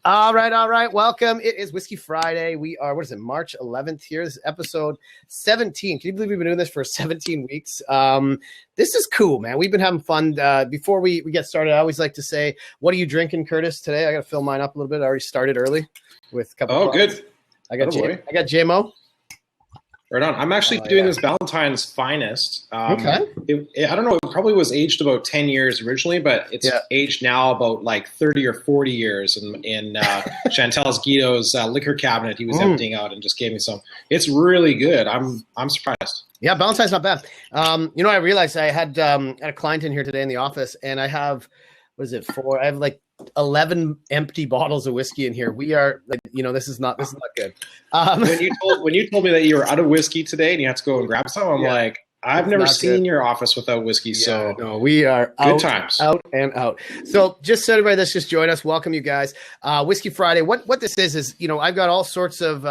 All right. Welcome. It is Whiskey Friday. We are, March 11th here. This is episode 17. Can you believe we've been doing this for 17 weeks? This is cool, man. We've been having fun. Before we get started, I always like to say, what are you drinking, Curtis, today? I got to fill mine up a little bit. I already started early with a couple of good. I got JMO. Right on. I'm actually doing this Valentine's Finest. Okay. I don't know. It probably was aged about 10 years originally, but it's aged now about like 30 or 40 years in Chantal's Guido's liquor cabinet. He was emptying out and just gave me some. It's really good. I'm surprised. Yeah, Valentine's not bad. I realized I had a client in here today in the office, and I have, I have like 11 empty bottles of whiskey in here. We are, this is not good. When you told me that you were out of whiskey today and you had to go and grab some, I'm like, I've never seen your office without whiskey. So no, we are good times. Out and out. So just so everybody that's just joined us, welcome you guys. Whiskey Friday. What this is, I've got all sorts of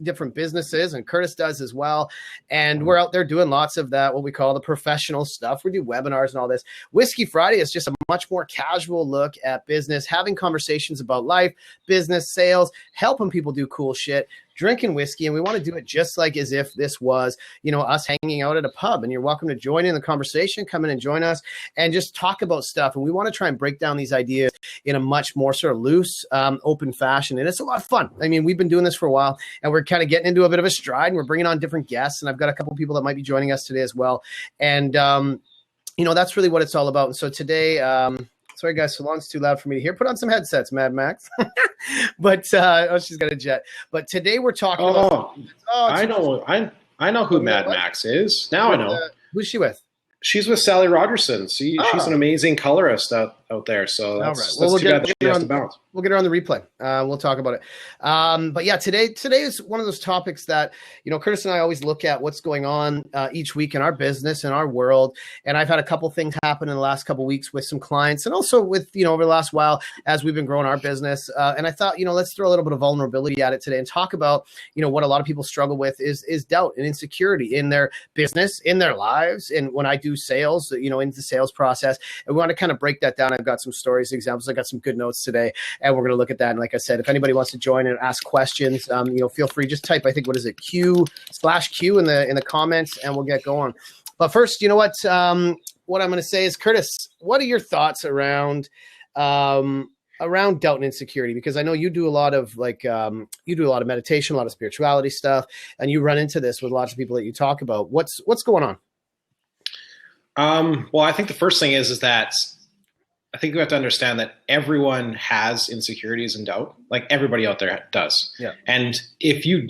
different businesses, and Curtis does as well. And we're out there doing lots of that, what we call the professional stuff. We do webinars and all this. Whiskey Friday is just a much more casual look at business, having conversations about life, business, sales, helping people do cool shit, drinking whiskey. And we want to do it just like as if this was, us hanging out at a pub. And you're welcome to join in the conversation, come in and join us and just talk about stuff. And we want to try and break down these ideas in a much more sort of loose, open fashion. And it's a lot of fun. I mean, we've been doing this for a while, and we're kind of getting into a bit of a stride, and we're bringing on different guests. And I've got a couple of people that might be joining us today as well. And, that's really what it's all about. And so today, sorry, guys, so long it's too loud for me to hear. Put on some headsets, Mad Max. But she's got a jet. But today we're talking about. I know who Mad Max is. Now I know. Who's she with? She's with Sally Rogerson. She's an amazing colorist out there. So that's too bad that she has to bounce. We'll get her on the replay. We'll talk about it. But yeah, today is one of those topics that, Curtis and I always look at what's going on each week in our business, in our world. And I've had a couple things happen in the last couple of weeks with some clients, and also with, over the last while as we've been growing our business. And I thought, let's throw a little bit of vulnerability at it today and talk about, what a lot of people struggle with is doubt and insecurity in their business, in their lives. And when I do sales, into the sales process, and we want to kind of break that down. I've got some stories, examples. I got some good notes today, and we're going to look at that. And like I said, if anybody wants to join and ask questions, feel free. Just type, I think, what is it, Q/Q in the comments, and we'll get going. But first, what I'm going to say is, Curtis, what are your thoughts around doubt and insecurity? Because I know you do a lot of meditation, a lot of spirituality stuff, and you run into this with lots of people that you talk about. What's going on? Well, I think the first thing is that I think you have to understand that everyone has insecurities and doubt. Like everybody out there does. Yeah. And if you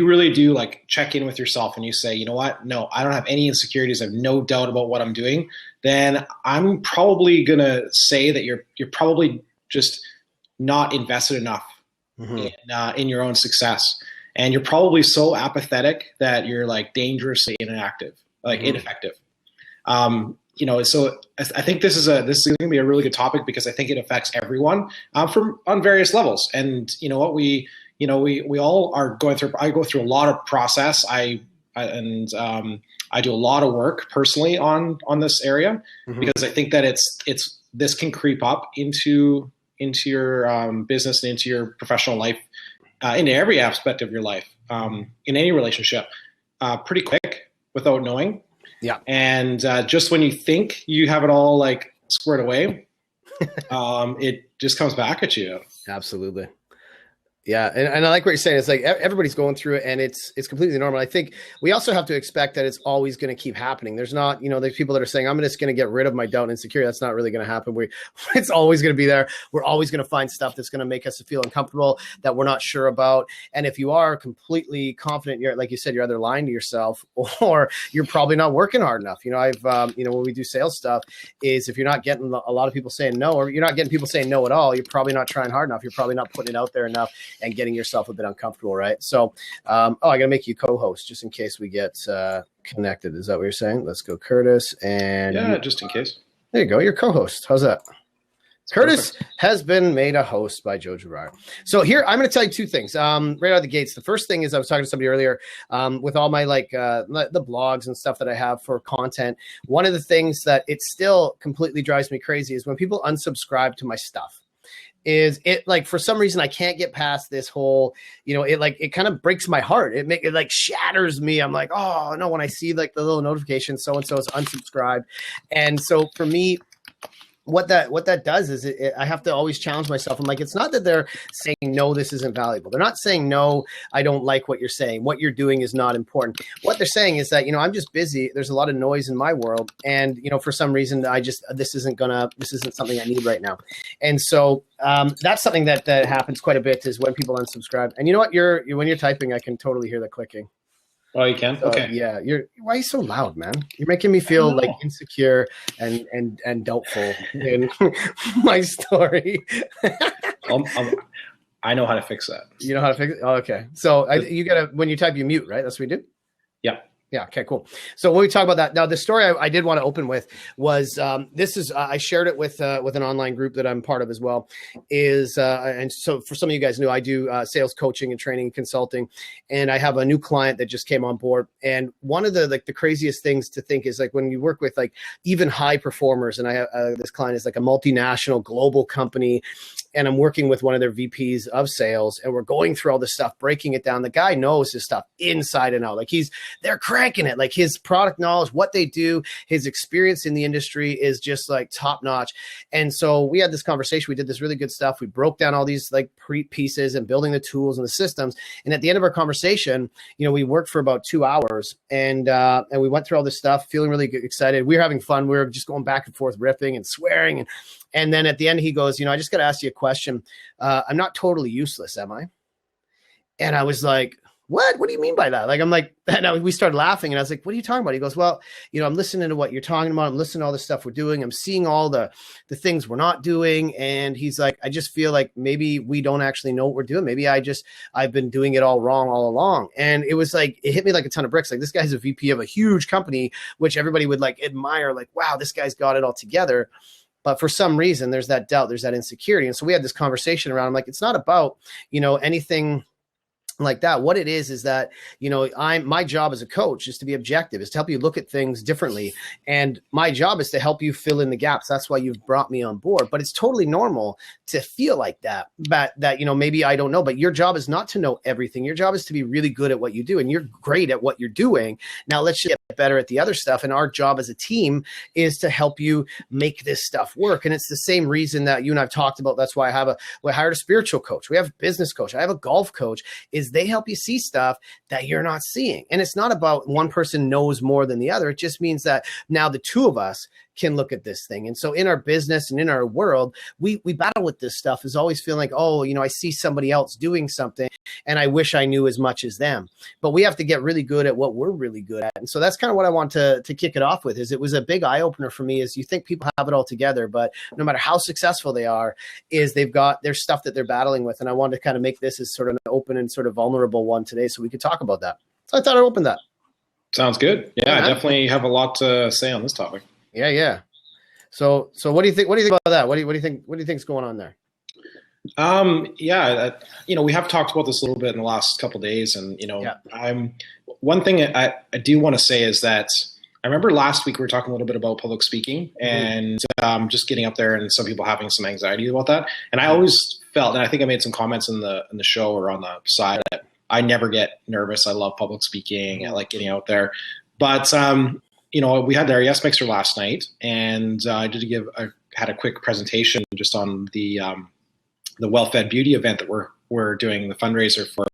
really do like check in with yourself and you say, you know what? No, I don't have any insecurities. I have no doubt about what I'm doing. Then I'm probably going to say that you're probably just not invested enough in your own success. And you're probably so apathetic that you're like dangerously ineffective. So I think this is going to be a really good topic because I think it affects everyone on various levels. And we all are going through. I go through a lot of process. I do a lot of work personally on this area because I think that this can creep up into your business and into your professional life, into every aspect of your life, in any relationship, pretty quick without knowing. Yeah. And just when you think you have it all like squared away, it just comes back at you. Absolutely. Yeah. And I like what you're saying. It's like everybody's going through it, and it's completely normal. I think we also have to expect that it's always going to keep happening. There's not, there's people that are saying, I'm just going to get rid of my doubt and insecurity. That's not really going to happen. It's always going to be there. We're always going to find stuff that's going to make us feel uncomfortable that we're not sure about. And if you are completely confident, you're, like you said, you're either lying to yourself or you're probably not working hard enough. When we do sales stuff is if you're not getting a lot of people saying no, or you're not getting people saying no at all, you're probably not trying hard enough. You're probably not putting it out there enough and getting yourself a bit uncomfortable, right? So, I got to make you co-host just in case we get connected. Is that what you're saying? Let's go, Curtis. And yeah, just in case. There you go. You're co-host. How's that? Curtis has been made a host by Joe Girard. So here, I'm going to tell you two things right out of the gates. The first thing is I was talking to somebody earlier with all my the blogs and stuff that I have for content. One of the things that it still completely drives me crazy is when people unsubscribe to my stuff. is it like, for some reason, I can't get past this whole, it kind of breaks my heart. It like shatters me. I'm like, oh no, when I see like the little notification, so-and-so is unsubscribed. And so for me, what that does is I have to always challenge myself. I'm like, it's not that they're saying, no, this isn't valuable. They're not saying, no, I don't like what you're saying. What you're doing is not important. What they're saying is that, I'm just busy. There's a lot of noise in my world. And, for some reason, this isn't something I need right now. And so that's something that happens quite a bit, is when people unsubscribe. And you know what? When you're typing, I can totally hear the clicking. Oh, you can? Okay. Yeah. Why are you so loud, man? You're making me feel like insecure and doubtful in my story. I know how to fix that. You know how to fix it? Oh, okay. So when you type, you mute, right? That's what we do? Yeah. Yeah. Okay, cool. So when we talk about that, now the story I did want to open with was, I shared it with an online group that I'm part of as well, and so for some of you guys know, I do sales coaching and training and consulting, and I have a new client that just came on board. And one of the craziest things to think is, like, when you work with like even high performers, and I have this client is like a multinational global company, and I'm working with one of their VPs of sales, and we're going through all this stuff, breaking it down. The guy knows his stuff inside and out. Like, they're cranking it. Like, his product knowledge, what they do, his experience in the industry is just like top notch. And so we had this conversation. We did this really good stuff. We broke down all these like pieces and building the tools and the systems. And at the end of our conversation, we worked for about 2 hours, and we went through all this stuff, feeling really excited. We were having fun. We were just going back and forth, ripping and swearing. And then at the end, he goes, I just got to ask you a question. I'm not totally useless, am I? And I was like, what? What do you mean by that? Like, I'm like, and we started laughing, and I was like, what are you talking about? He goes, well, I'm listening to what you're talking about. I'm listening to all the stuff we're doing. I'm seeing all the things we're not doing. And he's like, I just feel like maybe we don't actually know what we're doing. Maybe I've been doing it all wrong all along. And it was like, it hit me like a ton of bricks. Like, this guy's a VP of a huge company, which everybody would like admire. Like, wow, this guy's got it all together. But for some reason, there's that doubt, there's that insecurity. And so we had this conversation around, I'm like, it's not about, anything like that. What it is that, my job as a coach is to be objective, is to help you look at things differently. And my job is to help you fill in the gaps. That's why you've brought me on board. But it's totally normal to feel like that, maybe I don't know, but your job is not to know everything. Your job is to be really good at what you do, and you're great at what you're doing. Now let's just get better at the other stuff. And our job as a team is to help you make this stuff work. And it's the same reason that you and I've talked about. That's why we hired a spiritual coach. We have a business coach. I have a golf coach. Is they help you see stuff that you're not seeing. And it's not about one person knows more than the other. It just means that now the two of us can look at this thing. And so in our business and in our world, we battle with this stuff, is always feeling like, oh, I see somebody else doing something and I wish I knew as much as them. But we have to get really good at what we're really good at. And so that's kind of what I want to kick it off with. Is it was a big eye opener for me, is you think people have it all together, but no matter how successful they are, is they've got their stuff that they're battling with. And I wanted to kind of make this as sort of an open and sort of vulnerable one today, so we could talk about that. So I thought I'd open that. Sounds good. Yeah, I definitely have a lot to say on this topic. Yeah. So what do you think? What do you think about that? What do you think? What do you think's going on there? We have talked about this a little bit in the last couple of days, and one thing I do want to say is that I remember last week we were talking a little bit about public speaking and just getting up there, and some people having some anxiety about that. And I always felt, and I think I made some comments in the show or on the side, that I never get nervous. I love public speaking. I like getting out there, but we had our Yes Mixer last night, and I had a quick presentation just on the Well-Fed Beauty event that we're doing, the fundraiser for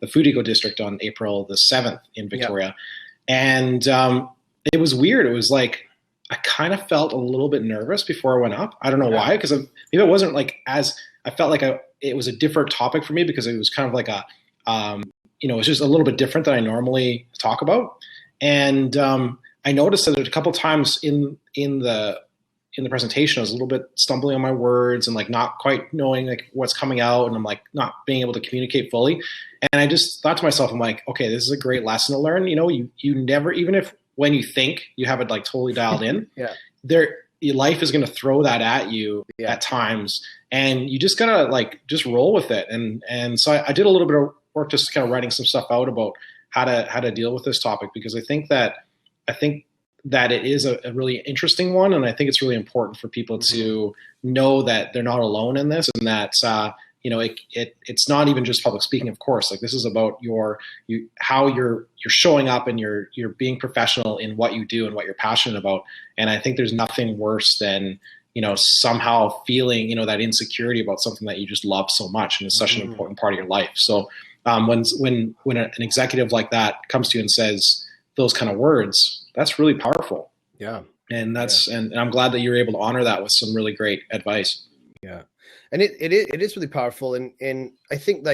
the Food Eco District on April the 7th in Victoria. Yep. And it was weird. It was like, I kind of felt a little bit nervous before I went up. I don't know why, because maybe it wasn't like I felt like it was a different topic for me, because it was kind of like it was just a little bit different than I normally talk about. And I noticed that a couple times in the presentation, I was a little bit stumbling on my words and like not quite knowing like what's coming out, and I'm like not being able to communicate fully. And I just thought to myself, I'm like, okay, this is a great lesson to learn. You never, even if when you think you have it like totally dialed in, your life is going to throw that at you at times, and you just gotta like just roll with it. And so I did a little bit of work just kind of writing some stuff out about how to deal with this topic, because I think that it is a really interesting one, and I think it's really important for people to know that they're not alone in this, and that it's not even just public speaking. Of course, like this is about how you're showing up, and you're being professional in what you do and what you're passionate about. And I think there's nothing worse than somehow feeling that insecurity about something that you just love so much and is such an important part of your life. So when an executive like that comes to you and says those kind of words, that's really powerful. Yeah. And and I'm glad that you're able to honor that with some really great advice. Yeah. And it is really powerful. And I think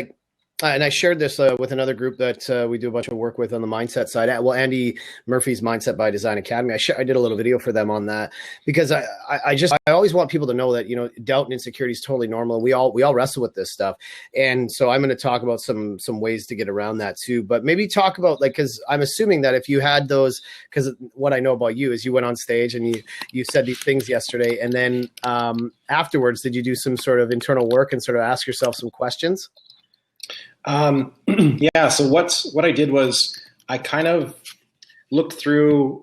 and I shared this with another group that we do a bunch of work with on the mindset side. Well, Andy Murphy's Mindset by Design Academy. I did a little video for them on that because I always want people to know that, doubt and insecurity is totally normal. We all wrestle with this stuff. And so I'm going to talk about some ways to get around that too, but maybe talk about cause I'm assuming that if you had those, cause what I know about you is you went on stage and you said these things yesterday. And then afterwards, did you do some sort of internal work and sort of ask yourself some questions? Yeah. So what I did was I kind of looked through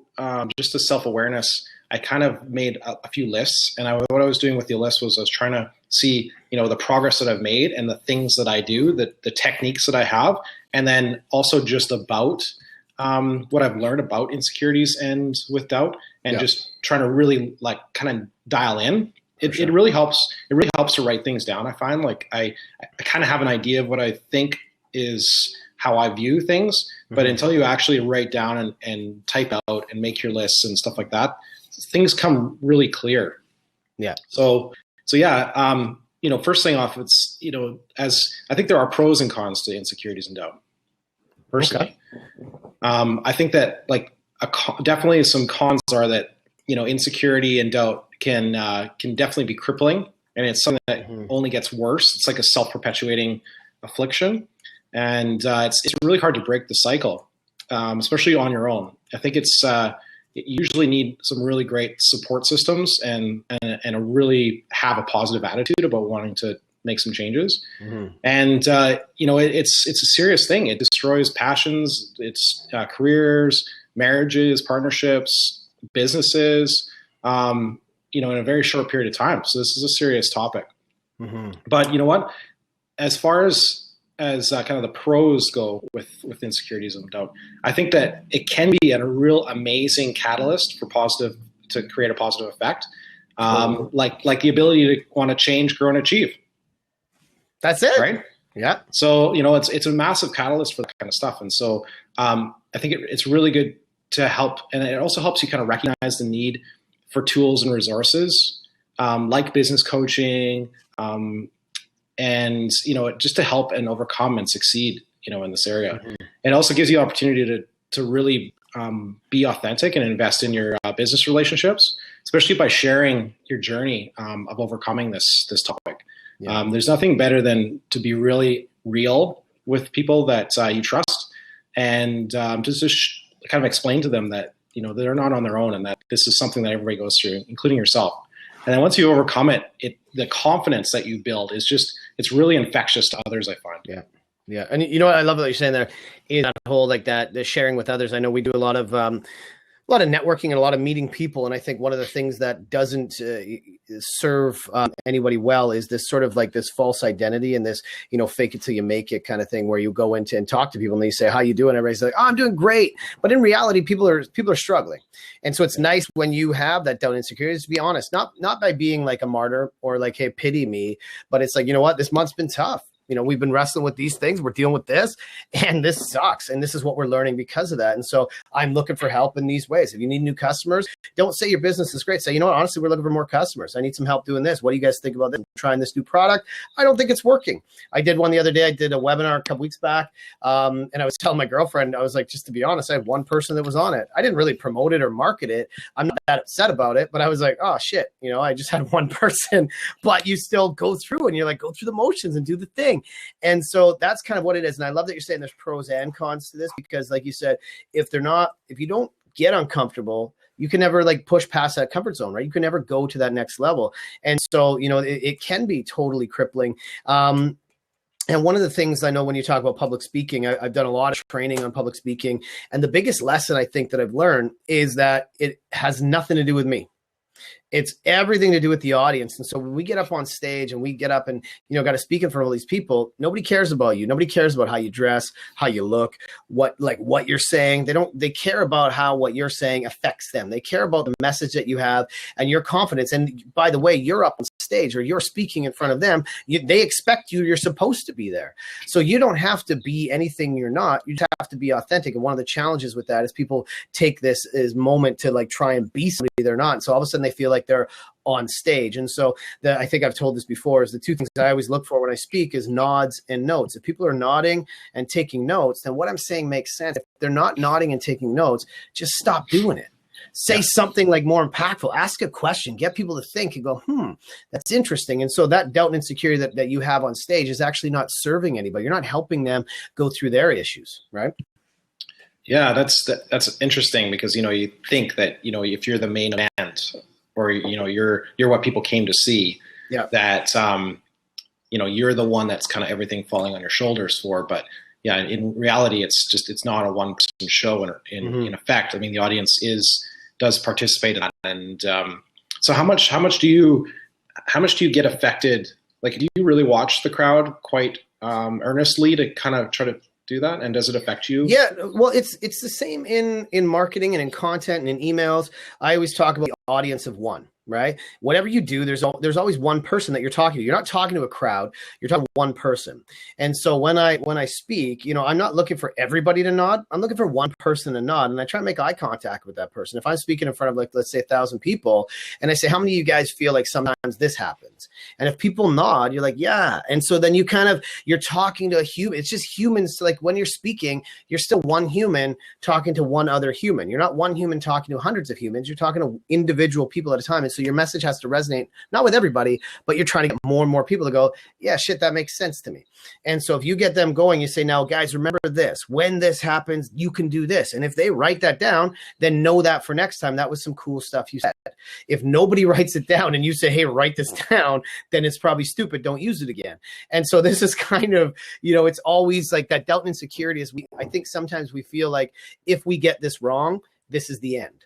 just the self-awareness. I kind of made a few lists, and what I was doing with the list was I was trying to see, the progress that I've made and the things that I do, the techniques that I have, and then also just about what I've learned about insecurities and with doubt, and just trying to really kind of dial in. It really helps. It really helps to write things down. I find I kind of have an idea of what I think is how I view things, but until you actually write down and type out and make your lists and stuff like that, things come really clear. Yeah. So yeah. First thing off, it's as I think there are pros and cons to insecurities and doubt. Personally, I think that definitely some cons are that insecurity and doubt can definitely be crippling, and it's something that only gets worse. It's like a self-perpetuating affliction, and it's really hard to break the cycle, especially on your own. I think you usually need some really great support systems and really have a positive attitude about wanting to make some changes. And it's a serious thing. It destroys passions, it's careers, marriages, partnerships, businesses, in a very short period of time. So this is a serious topic. But you know what? As far as kind of the pros go with insecurities and doubt, I think that it can be a real amazing catalyst to create a positive effect. Like the ability to want to change, grow, and achieve. That's it. Right? Yeah. So, it's a massive catalyst for that kind of stuff. And so I think it's really good to help. And it also helps you kind of recognize the need for tools and resources, like business coaching, and, just to help and overcome and succeed, in this area. It also gives you opportunity to really be authentic and invest in your business relationships, especially by sharing your journey of overcoming this topic. Yeah. There's nothing better than to be really real with people that you trust, and just kind of explain to them that they're not on their own, and that this is something that everybody goes through, including yourself. And then once you overcome it, the confidence that you build is it's really infectious to others, I find. Yeah. Yeah. And what I love what you're saying there is that whole the sharing with others. I know we do a lot of networking and a lot of meeting people. And I think one of the things that doesn't serve anybody well is this sort of this false identity and this, fake it till you make it kind of thing, where you go into and talk to people and they say, how you doing? Everybody's like, oh, I'm doing great. But in reality, people are struggling. And so it's nice when you have that doubt insecurity, to be honest, not by being like a martyr or hey, pity me, but it's like, you know what, this month's been tough. We've been wrestling with these things. We're dealing with this, and this sucks. And this is what we're learning because of that. And so I'm looking for help in these ways. If you need new customers, don't say your business is great. Say, what, honestly, we're looking for more customers. I need some help doing this. What do you guys think about this? I'm trying this new product. I don't think it's working. I did one the other day. I did a webinar a couple weeks back. And I was telling my girlfriend, I was like, just to be honest, I had one person that was on it. I didn't really promote it or market it. I'm not that upset about it, but I was like, oh shit, I just had one person, but you still go through and you're go through the motions and do the thing. And so that's kind of what it is. And I love that you're saying there's pros and cons to this, because like you said, if you don't get uncomfortable, you can never push past that comfort zone, right? You can never go to that next level. And so, it can be totally crippling. And one of the things I know when you talk about public speaking, I've done a lot of training on public speaking. And the biggest lesson I think that I've learned is that it has nothing to do with me. It's everything to do with the audience. And so when we get up on stage and we get up and, got to speak in front of all these people, nobody cares about you. Nobody cares about how you dress, how you look, what you're saying. They care about how what you're saying affects them. They care about the message that you have and your confidence. And by the way, you're up on stage or you're speaking in front of them. They expect you. You're supposed to be there. So you don't have to be anything you're not. You just have to be authentic. And one of the challenges with that is people take this as moment to like try and be somebody they're not. And so all of a sudden they feel like they're on stage. And so I think I've told this before, is the two things I always look for when I speak is nods and notes. If people are nodding and taking notes, then what I'm saying makes sense. If they're not nodding and taking notes, just stop doing it. Say something like more impactful, ask a question, get people to think and go, that's interesting. And so that doubt and insecurity that you have on stage is actually not serving anybody. You're not helping them go through their issues, right? Yeah, that's interesting because, you think that, if you're the main event or, you're what people came to see, that, you're the one that's kind of everything falling on your shoulders for. But yeah, in reality, it's not a one person show in effect. I mean, the audience does participate in that. And so how much do you get affected? Like, do you really watch the crowd quite earnestly to kind of try to do that? And does it affect you? Yeah, well, it's the same in marketing and in content and in emails. I always talk about the audience of one, right? Whatever you do, there's always one person that you're talking to. You're not talking to a crowd. You're talking to one person. And so when I speak, I'm not looking for everybody to nod. I'm looking for one person to nod. And I try to make eye contact with that person. If I'm speaking in front of, like, let's say 1,000 people, and I say, how many of you guys feel like sometimes this happens? And if people nod, you're like, yeah. And so then you're talking to a human. It's just humans. Like when you're speaking, you're still one human talking to one other human. You're not one human talking to hundreds of humans. You're talking to individual people at a time. And so your message has to resonate, not with everybody, but you're trying to get more and more people to go, yeah, shit, that makes sense to me. And so if you get them going, you say, now guys, remember this, when this happens, you can do this. And if they write that down, then know that for next time, that was some cool stuff you said. If nobody writes it down and you say, hey, write this down, then it's probably stupid. Don't use it again. And so this is kind of, it's always like that doubt and insecurity is I think sometimes we feel like if we get this wrong, this is the end.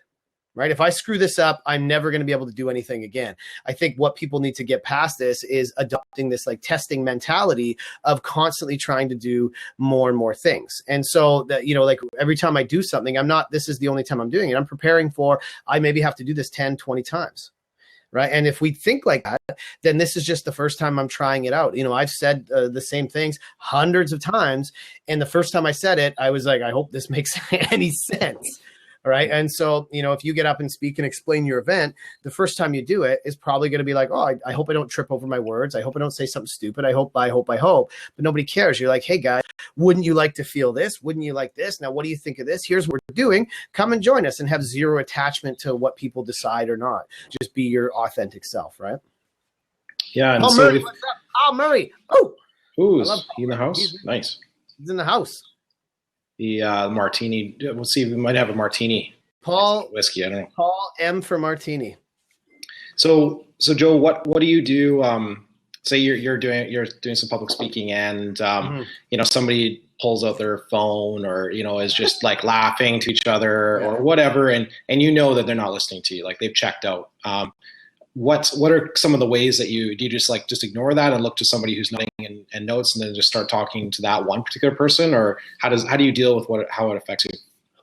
Right? If I screw this up, I'm never going to be able to do anything again. I think what people need to get past this is adopting this like testing mentality of constantly trying to do more and more things. And so that, like every time I do something, this is the only time I'm doing it. I'm preparing for, I maybe have to do this 10, 20 times. Right. And if we think like that, then this is just the first time I'm trying it out. I've said the same things hundreds of times. And the first time I said it, I was like, I hope this makes any sense. All right. And so, if you get up and speak and explain your event, the first time you do it is probably going to be like, oh, I hope I don't trip over my words. I hope I don't say something stupid. I hope. But nobody cares. You're like, hey, guys, wouldn't you like to feel this? Wouldn't you like this? Now, what do you think of this? Here's what we're doing. Come and join us and have zero attachment to what people decide or not. Just be your authentic self. Right. Yeah. And Murray, what's up? Murray. Oh, who's he in the house? Nice. He's in the house. The martini. We'll see if we might have a martini. Paul whiskey. I don't know. Paul M for martini. So Joe, what do you do? Say you're doing some public speaking, and somebody pulls out their phone, or is just like laughing to each other or whatever, and that they're not listening to you, like they've checked out. What are some of the ways that do you just ignore that and look to somebody who's nodding and notes, and then just start talking to that one particular person, or how do you deal with how it affects you?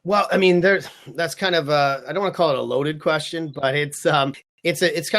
Well, I mean, that's kind of I don't want to call it a loaded question, but it's kind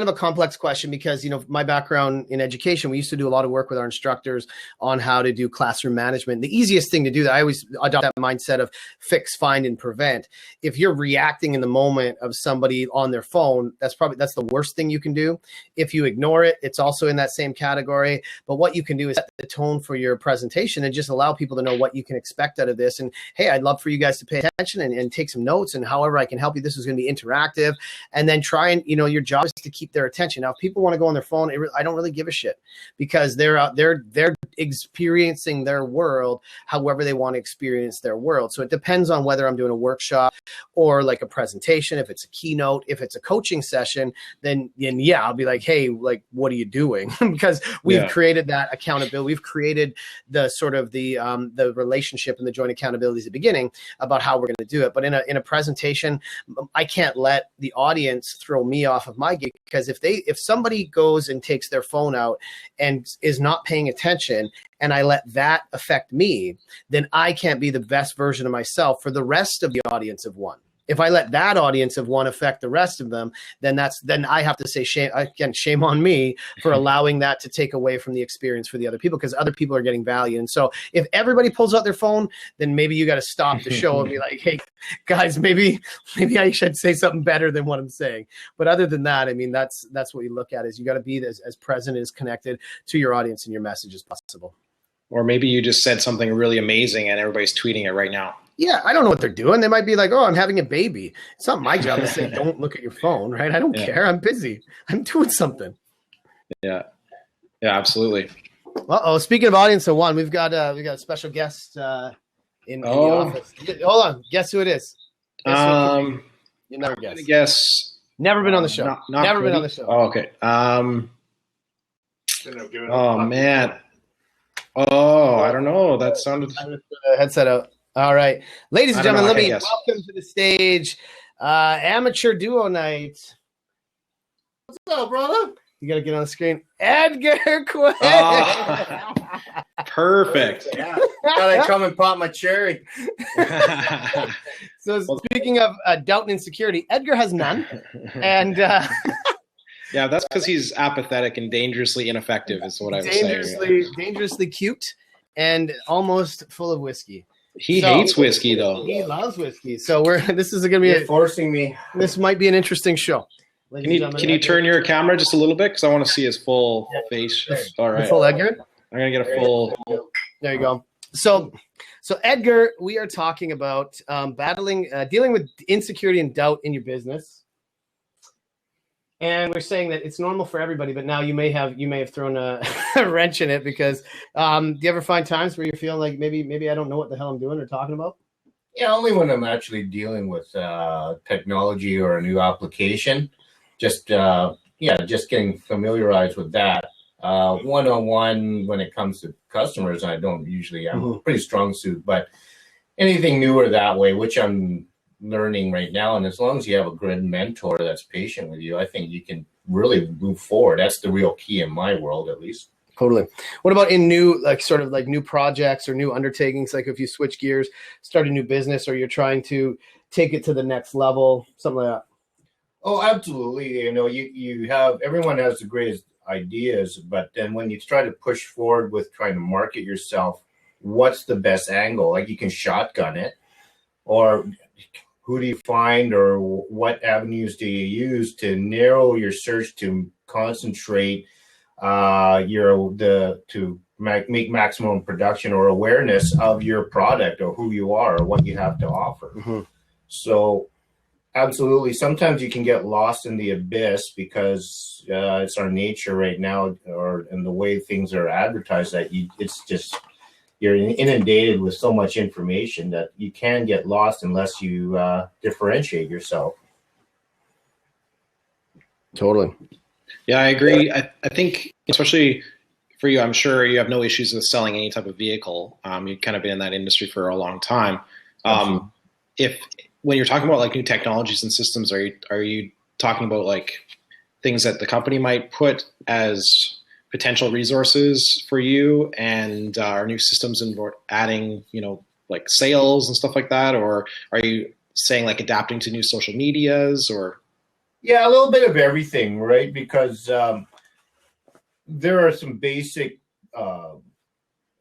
of a complex question because, my background in education, we used to do a lot of work with our instructors on how to do classroom management. The easiest thing to do, that I always adopt that mindset of fix, find, and prevent. If you're reacting in the moment of somebody on their phone, that's the worst thing you can do. If you ignore it, it's also in that same category. But what you can do is set the tone for your presentation and just allow people to know what you can expect out of this. And hey, I'd love for you guys to pay attention and take some notes, and however I can help you. This is going to be interactive. And then try and, your job job is to keep their attention. Now, if people want to go on their phone, I don't really give a shit, because they're experiencing their world however they want to experience their world. So it depends on whether I'm doing a workshop or like a presentation. If it's a keynote, if it's a coaching session, then yeah, I'll be like, hey, like, what are you doing? Because we've created that accountability. We've created the sort of the relationship and the joint accountability at the beginning about how we're going to do it. But in a presentation, I can't let the audience throw me off of my gig, because if somebody goes and takes their phone out and is not paying attention, and I let that affect me, then I can't be the best version of myself for the rest of the audience of one. If I let that audience of one affect the rest of them, then I have to say shame on me for allowing that to take away from the experience for the other people, because other people are getting value. And so if everybody pulls out their phone, then maybe you got to stop the show and be like, hey guys, maybe I should say something better than what I'm saying. But other than that, I mean, that's what you look at, is you got to be as present, as connected to your audience and your message as possible. Or maybe you just said something really amazing and everybody's tweeting it right now. Yeah, I don't know what they're doing. They might be like, oh, I'm having a baby. It's not my job to say, don't look at your phone, right? I don't care. I'm busy. I'm doing something. Yeah, absolutely. Uh-oh, speaking of audience of one, we got a special guest in the office. Hold on. Guess who it is? You never guess. Guess. Never been on the show. Never been on the show. Oh, okay. Oh, man. Oh, I don't know. That sounded... Headset out. All right. Ladies and gentlemen, let me welcome to the stage Amateur Duo Night. What's up, brother? You got to get on the screen. Edgar Quinn. Oh, perfect. Yeah. Thought I'd come and pop my cherry. So speaking of doubt and insecurity, Edgar has none. And yeah, that's because he's apathetic and dangerously ineffective is what I was saying. Dangerously cute and almost full of whiskey. He hates whiskey, though. He loves whiskey. So this is going to be forcing me. This might be an interesting show. Can you turn your camera just a little bit, because I want to see his full face? All right. Full Edgar. I'm gonna get a full. There you go. So Edgar, we are talking about dealing with insecurity and doubt in your business. And we're saying that it's normal for everybody, but now you may have thrown a wrench in it, because do you ever find times where you feel like maybe I don't know what the hell I'm doing or talking about? Yeah, only when I'm actually dealing with technology or a new application. Just getting familiarized with that. One-on-one when it comes to customers, I don't usually. I'm pretty strong suit, but anything newer that way, which I'm learning right now, and as long as you have a good mentor that's patient with you, I think you can really move forward. That's the real key in my world, at least. Totally. What about in new new projects or new undertakings, like if you switch gears, start a new business, or you're trying to take it to the next level, something like that? Oh, absolutely. You know, everyone has the greatest ideas, but then when you try to push forward with trying to market yourself, what's the best angle? Like, you can shotgun it, or who do you find, or what avenues do you use to narrow your search to concentrate to make maximum production or awareness of your product or who you are or what you have to offer. Mm-hmm. So absolutely, sometimes you can get lost in the abyss because it's our nature right now, and the way things are advertised, that you're inundated with so much information that you can get lost unless you differentiate yourself. Totally. Yeah, I agree. I think, especially for you, I'm sure you have no issues with selling any type of vehicle. You've kind of been in that industry for a long time. When you're talking about like new technologies and systems, are you talking about like things that the company might put as potential resources for you, and are new systems and adding, like sales and stuff like that? Or are you saying like adapting to new social medias, or? Yeah, a little bit of everything, right? Because there are some basic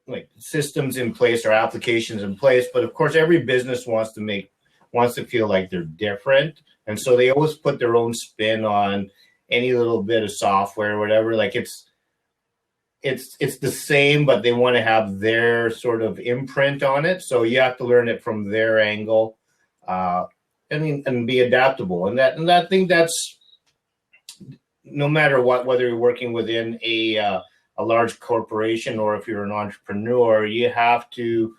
like systems in place or applications in place, but of course every business wants to feel like they're different, and so they always put their own spin on any little bit of software or whatever. Like it's the same, but they want to have their sort of imprint on it. So you have to learn it from their angle, and be adaptable. And I think that's no matter what, whether you're working within a large corporation or if you're an entrepreneur, you have to,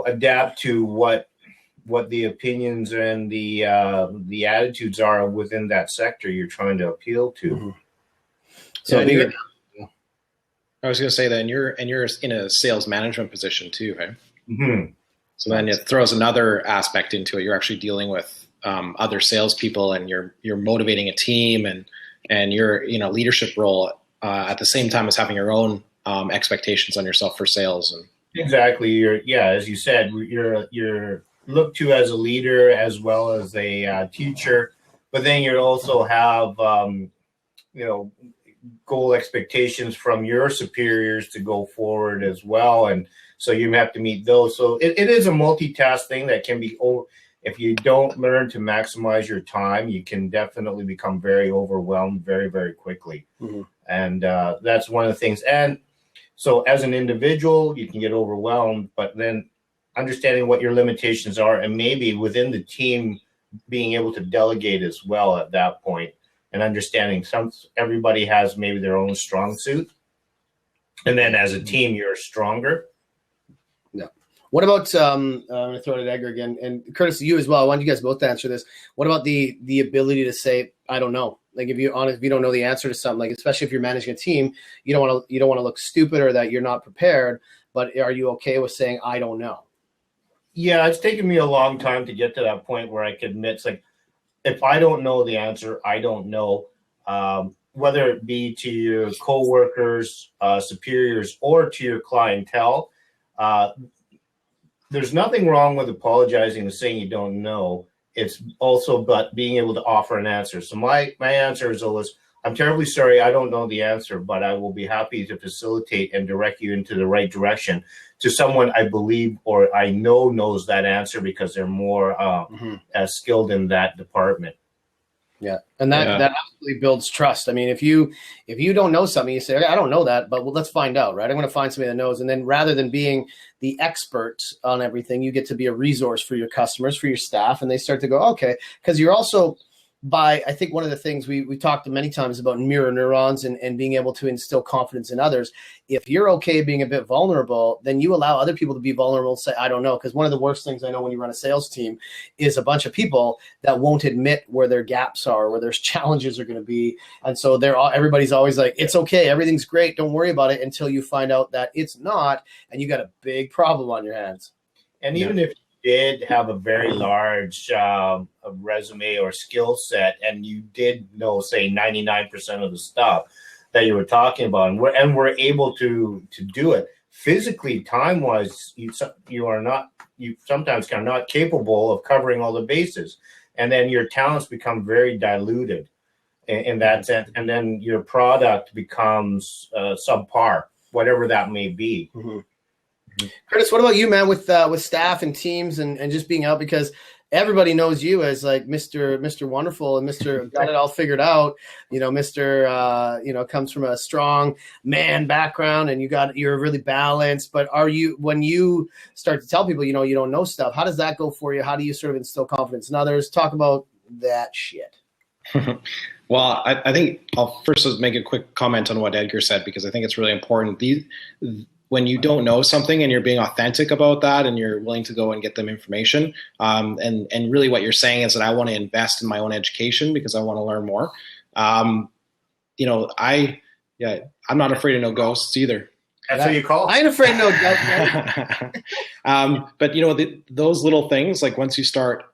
adapt to what the opinions and the attitudes are within that sector you're trying to appeal to. Mm-hmm. So I was going to say that, and you're in a sales management position too, right? Mm-hmm. So then it throws another aspect into it. You're actually dealing with other salespeople, and you're motivating a team, and your leadership role at the same time as having your own expectations on yourself for sales. And exactly, as you said, you're looked to as a leader as well as a teacher, but then you also have goal expectations from your superiors to go forward as well, and so you have to meet those. So it is a multitask thing that can be, if you don't learn to maximize your time, you can definitely become very overwhelmed very, very quickly. Mm-hmm. And that's one of the things. And so as an individual, you can get overwhelmed, but then understanding what your limitations are, and maybe within the team being able to delegate as well at that point, and understanding everybody has maybe their own strong suit, and then as a team you're stronger. Yeah. What about I'm going to throw it at Edgar again, and Curtis, you as well. I want you guys both to answer this. What about the ability to say I don't know? Like if you don't know the answer to something, like especially if you're managing a team, you don't want to look stupid or that you're not prepared. But are you okay with saying I don't know? Yeah, it's taken me a long time to get to that point where I can admit, it's like, if I don't know the answer, I don't know. Whether it be to your coworkers, superiors, or to your clientele, there's nothing wrong with apologizing and saying you don't know. It's also about being able to offer an answer. So my answer is always, I'm terribly sorry, I don't know the answer, but I will be happy to facilitate and direct you into the right direction to someone I believe or I know knows that answer because they're more skilled in that department. Yeah, and that absolutely builds trust. I mean, if you don't know something, you say, okay, I don't know that, but let's find out, right? I'm going to find somebody that knows, and then rather than being the expert on everything, you get to be a resource for your customers, for your staff, and they start to go, okay, because you're also I think one of the things we talked many times about mirror neurons and being able to instill confidence in others. If you're okay being a bit vulnerable, then you allow other people to be vulnerable and say, I don't know. Because one of the worst things I know when you run a sales team is a bunch of people that won't admit where their gaps are, where their challenges are going to be. And so everybody's always like, it's okay, everything's great, don't worry about it, until you find out that it's not, and you got a big problem on your hands. And even if did have a very large resume or skill set, and you did know, say, 99% of the stuff that you were talking about, and were able to do it physically, time-wise, you sometimes are not capable of covering all the bases, and then your talents become very diluted in that sense, and then your product becomes subpar, whatever that may be. Mm-hmm. Curtis, what about you, man, with staff and teams and just being out, because everybody knows you as like Mr. Wonderful and Mr. got it all figured out, Mr. comes from a strong man background, and you're really balanced. But when you start to tell people, you don't know stuff, how does that go for you? How do you sort of instill confidence in others? Talk about that shit. Well, I think I'll first make a quick comment on what Edgar said, because I think it's really important. When you don't know something and you're being authentic about that, and you're willing to go and get them information, and really what you're saying is that I want to invest in my own education because I want to learn more. I'm not afraid of no ghosts either. That's what you call it. I ain't afraid of no ghosts. But those little things, like once you start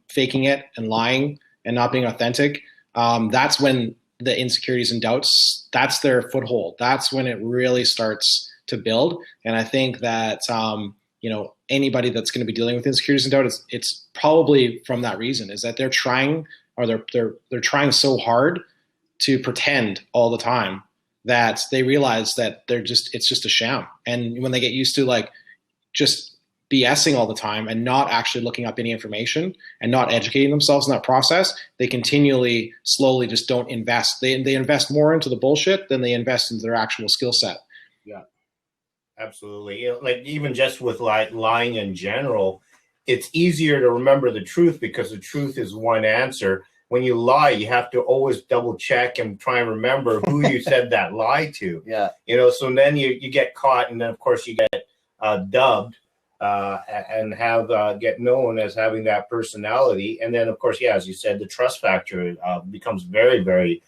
faking it and lying and not being authentic, that's when the insecurities and doubts, that's their foothold. That's when it really starts to build. And I think that anybody that's going to be dealing with insecurities and doubt, it's probably from that reason, is that they're trying so hard to pretend all the time that they realize that it's just a sham. And when they get used to like just BSing all the time and not actually looking up any information and not educating themselves in that process, they continually slowly just don't invest. They invest more into the bullshit than they invest into their actual skill set. Yeah. Absolutely. Like even just with lying in general, it's easier to remember the truth because the truth is one answer when you lie, you have to always double check and try and remember who you said that lie to. Yeah. So then you get caught, and then of course you get dubbed and get known as having that personality. And then of course, as you said, the trust factor becomes very, very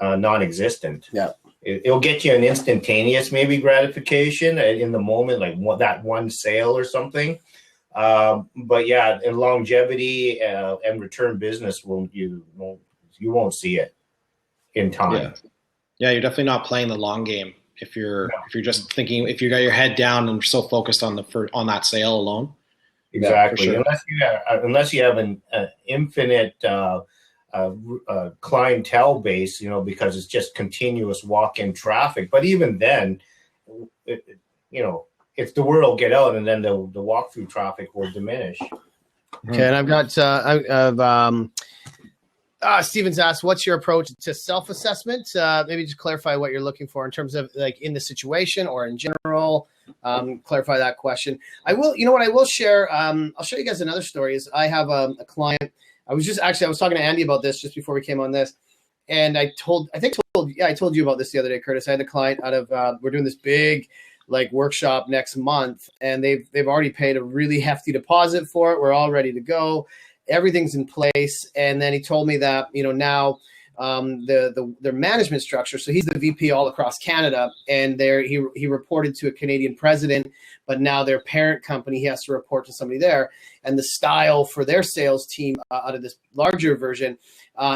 non-existent. Yeah. It'll get you an instantaneous maybe gratification in the moment, like that one sale or something. But in longevity and return business, you won't see it in time. Yeah, you're definitely not playing the long game if you're just thinking, if you got your head down and so focused on that sale alone. Exactly. Yeah, for sure. Unless you have an infinite clientele base, because it's just continuous walk-in traffic. But even then, if the word will get out, and then the walk-through traffic will diminish. Okay, and I've got Steven's asked, what's your approach to self-assessment? Maybe just clarify what you're looking for in terms of like in the situation or in general. Clarify that question. I will, what I will share, I'll show you guys another story is I have a client. I was talking to Andy about this just before we came on this. And I told you about this the other day, Curtis. I had a client out of, we're doing this big workshop next month, and they've already paid a really hefty deposit for it. We're all ready to go. Everything's in place. And then he told me that, now their management structure. So he's the VP all across Canada, and he reported to a Canadian president, but now their parent company, he has to report to somebody there. And the style for their sales team out of this larger version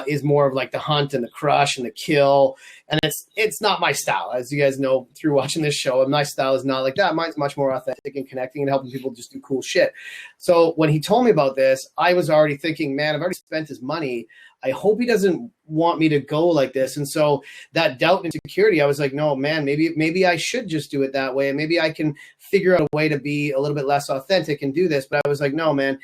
is more of like the hunt and the crush and the kill. And it's not my style. As you guys know through watching this show, my style is not like that. Mine's much more authentic and connecting and helping people just do cool shit. So when he told me about this, I was already thinking, man, I've already spent his money. I hope he doesn't want me to go like this. And so that doubt and insecurity, I was like, no, man, maybe I should just do it that way. And maybe I can figure out a way to be a little bit less authentic and do this. But I was like, no, man.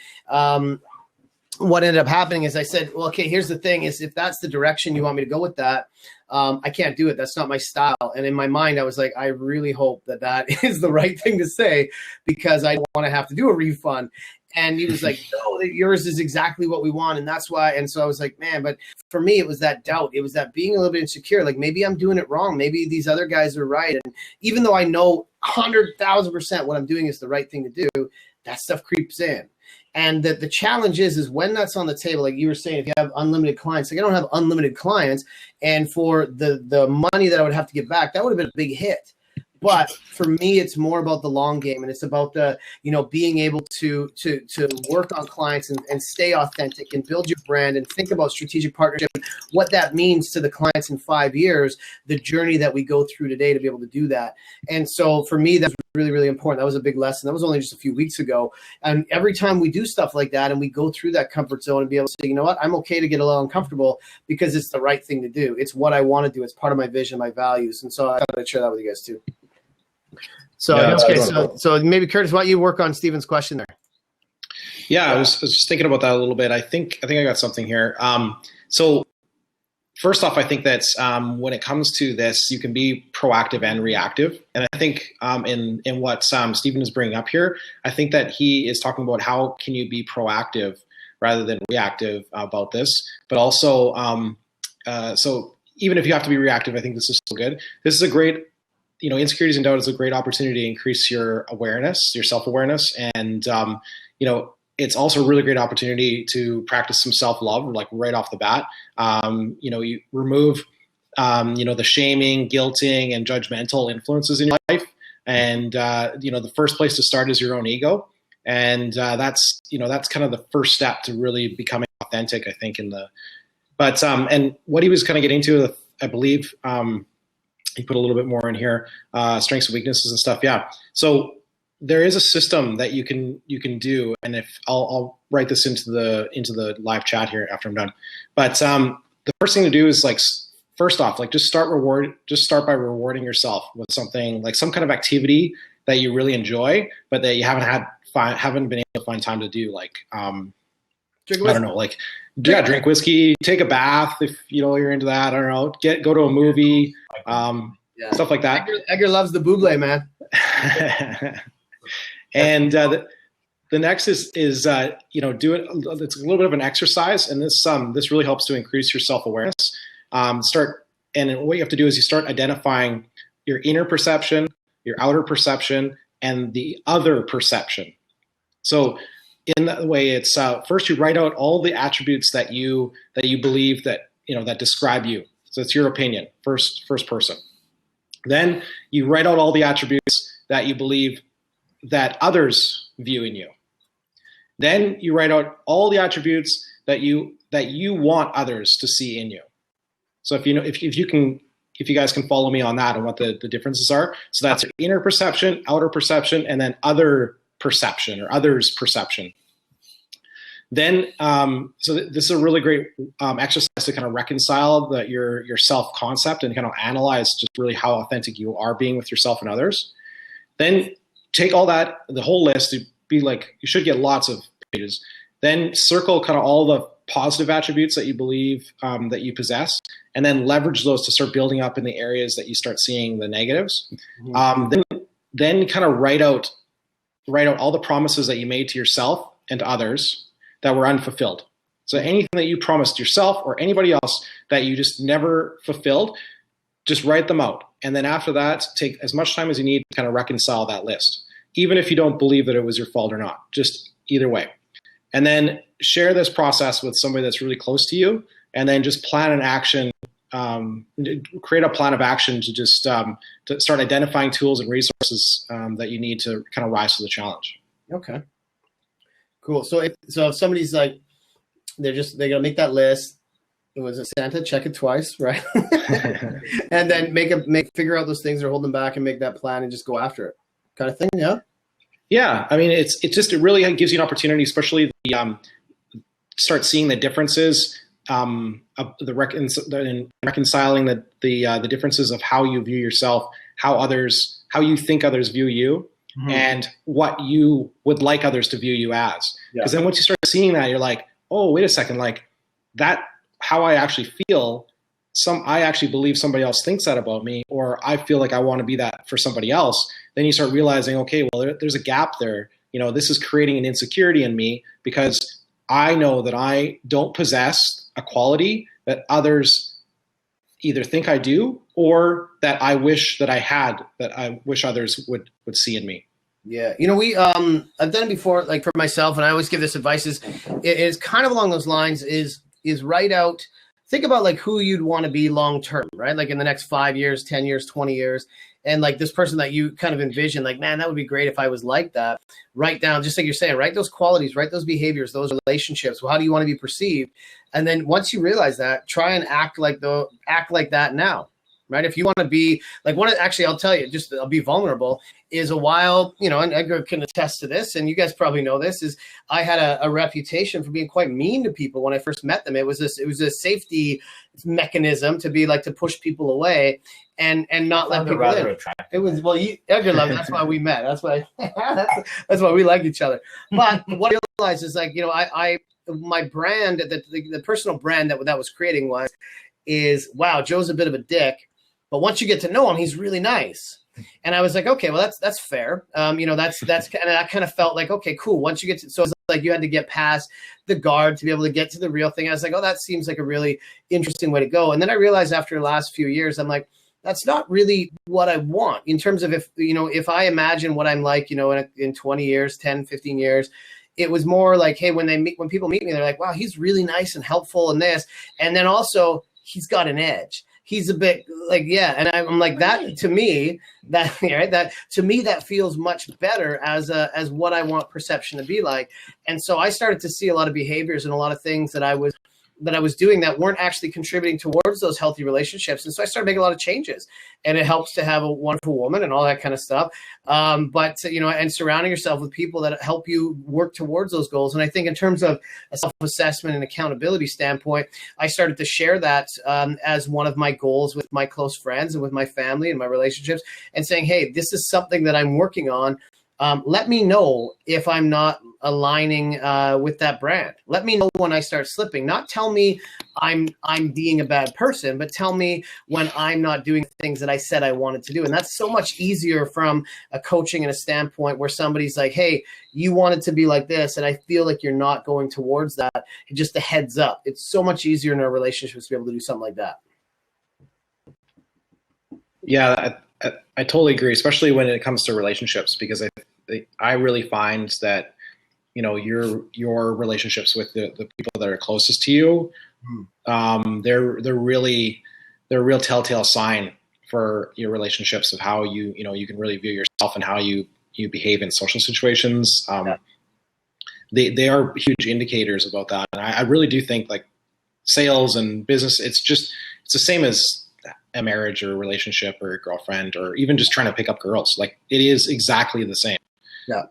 What ended up happening is I said, well, okay, here's the thing is if that's the direction you want me to go with that, I can't do it. That's not my style. And in my mind, I was like, I really hope that is the right thing to say, because I don't want to have to do a refund. And he was like, no, yours is exactly what we want. And that's why. And so I was like, man, but for me, it was that doubt. It was that being a little bit insecure. Like maybe I'm doing it wrong. Maybe these other guys are right. And even though I know 100,000% what I'm doing is the right thing to do, that stuff creeps in. And the challenge is when that's on the table, like you were saying, if you have unlimited clients, like I don't have unlimited clients. And for the money that I would have to give back, that would have been a big hit. But for me, it's more about the long game, and it's about the, being able to work on clients and stay authentic and build your brand and think about strategic partnership, what that means to the clients in 5 years, the journey that we go through today to be able to do that. And so for me, that's really, really important. That was a big lesson. That was only just a few weeks ago. And every time we do stuff like that and we go through that comfort zone and be able to say, you know what, I'm okay to get a little uncomfortable because it's the right thing to do. It's what I want to do. It's part of my vision, my values. And so I thought I'd share that with you guys too. So, so maybe Curtis, why don't you work on Steven's question there? Yeah, I was just thinking about that a little bit. I think I got something here. So first off, I think that when it comes to this, you can be proactive and reactive. And I think in what Steven is bringing up here, I think that he is talking about how can you be proactive rather than reactive about this. But also, so even if you have to be reactive, I think this is still good. This is a great, Insecurities and Doubt is a great opportunity to increase your awareness, your self-awareness. And, it's also a really great opportunity to practice some self-love, like right off the bat. You remove, the shaming, guilting, and judgmental influences in your life. And, the first place to start is your own ego. And that's kind of the first step to really becoming authentic, I think, and what he was kind of getting to, I believe, he put a little bit more in here, strengths and weaknesses and stuff. Yeah. So there is a system that you can do. And if I'll write this into the live chat here after I'm done. But the first thing to do is first off, just start by rewarding yourself with something like some kind of activity that you really enjoy, but that you haven't been able to find time to do. Drink whiskey, take a bath if you're into that. I don't know, go to a movie, stuff like that. Edgar loves the buble, man. And The next is do it. It's a little bit of an exercise, and this really helps to increase your self-awareness. And what you have to do is you start identifying your inner perception, your outer perception, and the other perception. So in that way, it's first you write out all the attributes that you believe that describe you. So it's your opinion, first person. Then you write out all the attributes that you believe that others view in you. Then you write out all the attributes that you want others to see in you. So if you guys can follow me on that and what the differences are. So that's inner perception, outer perception, and then other perception or others perception. Then, so this is a really great exercise to kind of reconcile your self-concept and kind of analyze just really how authentic you are being with yourself and others. Then take all that, the whole list, to be like, you should get lots of pages. Then circle kind of all the positive attributes that you believe that you possess, and then leverage those to start building up in the areas that you start seeing the negatives. Mm-hmm. Then kind of write out all the promises that you made to yourself and to others that were unfulfilled. So anything that you promised yourself or anybody else that you just never fulfilled, just write them out. And then after that, take as much time as you need to kind of reconcile that list, even if you don't believe that it was your fault or not, just either way. And then share this process with somebody that's really close to you, and then just plan an action, create a plan of action to just to start identifying tools and resources that you need to kind of rise to the challenge. Okay. Cool. So if somebody's like, they're gonna make that list. It was a Santa, check it twice, right? And then figure out those things that are holding them back and make that plan and just go after it, kind of thing. Yeah. Yeah. I mean, it really gives you an opportunity, especially start seeing the differences, in reconciling the differences of how you view yourself, how you think others view you. Mm-hmm. And what you would like others to view you as. Because then once you start seeing that, you're like, oh, wait a second, like that, how I actually feel, I actually believe somebody else thinks that about me, or I feel like I want to be that for somebody else. Then you start realizing, okay, well, there's a gap there. This is creating an insecurity in me because I know that I don't possess a quality that others either think I do or that I wish that I had, that I wish others would see in me. Yeah. I've done it before, like for myself, and I always give this advice is kind of along those lines is write out, think about like who you'd want to be long-term, right? Like in the next 5 years, 10 years, 20 years. And like this person that you kind of envision, like, man, that would be great if I was like that. Write down, just like you're saying, write those qualities, write those behaviors, those relationships. Well, how do you want to be perceived? And then once you realize that, try and act like that now, right? If you want to be like actually, I'll tell you, I'll be vulnerable. Is a while, and Edgar can attest to this, and you guys probably know this, is I had a reputation for being quite mean to people when I first met them. It was a safety mechanism to be like to push people away and not let people in. Attractive. It was Edgar loved it. That's why we met. That's why that's why we like each other. But what I realized is like my brand, the personal brand that was creating is wow, Joe's a bit of a dick, but once you get to know him, he's really nice. And I was like, okay, well, that's fair. That's kind of, that kind of felt like, okay, cool. Once you get to, so it's like you had to get past the guard to be able to get to the real thing. I was like, oh, that seems like a really interesting way to go. And then I realized after the last few years, I'm like, that's not really what I want in terms of if I imagine what I'm like, in 20 years, 10, 15 years, it was more like, hey, when people meet me, they're like, wow, he's really nice and helpful in this. And then also he's got an edge. He's a bit like, yeah. And I'm like, that to me, that feels much better as what I want perception to be like. And so I started to see a lot of behaviors and a lot of things that I was doing that weren't actually contributing towards those healthy relationships. And so I started making a lot of changes, and it helps to have a wonderful woman and all that kind of stuff. But and surrounding yourself with people that help you work towards those goals. And I think in terms of a self-assessment and accountability standpoint, I started to share that as one of my goals with my close friends and with my family and my relationships, and saying, hey, this is something that I'm working on. let me know if I'm not aligning with that brand. Let me know when I start slipping. Not tell me I'm being a bad person, but tell me when I'm not doing things that I said I wanted to do. And that's so much easier from a coaching and a standpoint where somebody's like, hey, you wanted to be like this, and I feel like you're not going towards that. Just a heads up. It's so much easier in our relationships to be able to do something like that. Yeah, I totally agree, especially when it comes to relationships, because I really find that, you know, your relationships with the people that are closest to you, they're a real telltale sign for your relationships of how you can really view yourself and how you behave in social situations. They are huge indicators about that, and I really do think like sales and business, it's the same as a marriage or a relationship or a girlfriend or even just trying to pick up girls. Like, it is exactly the same. Yeah.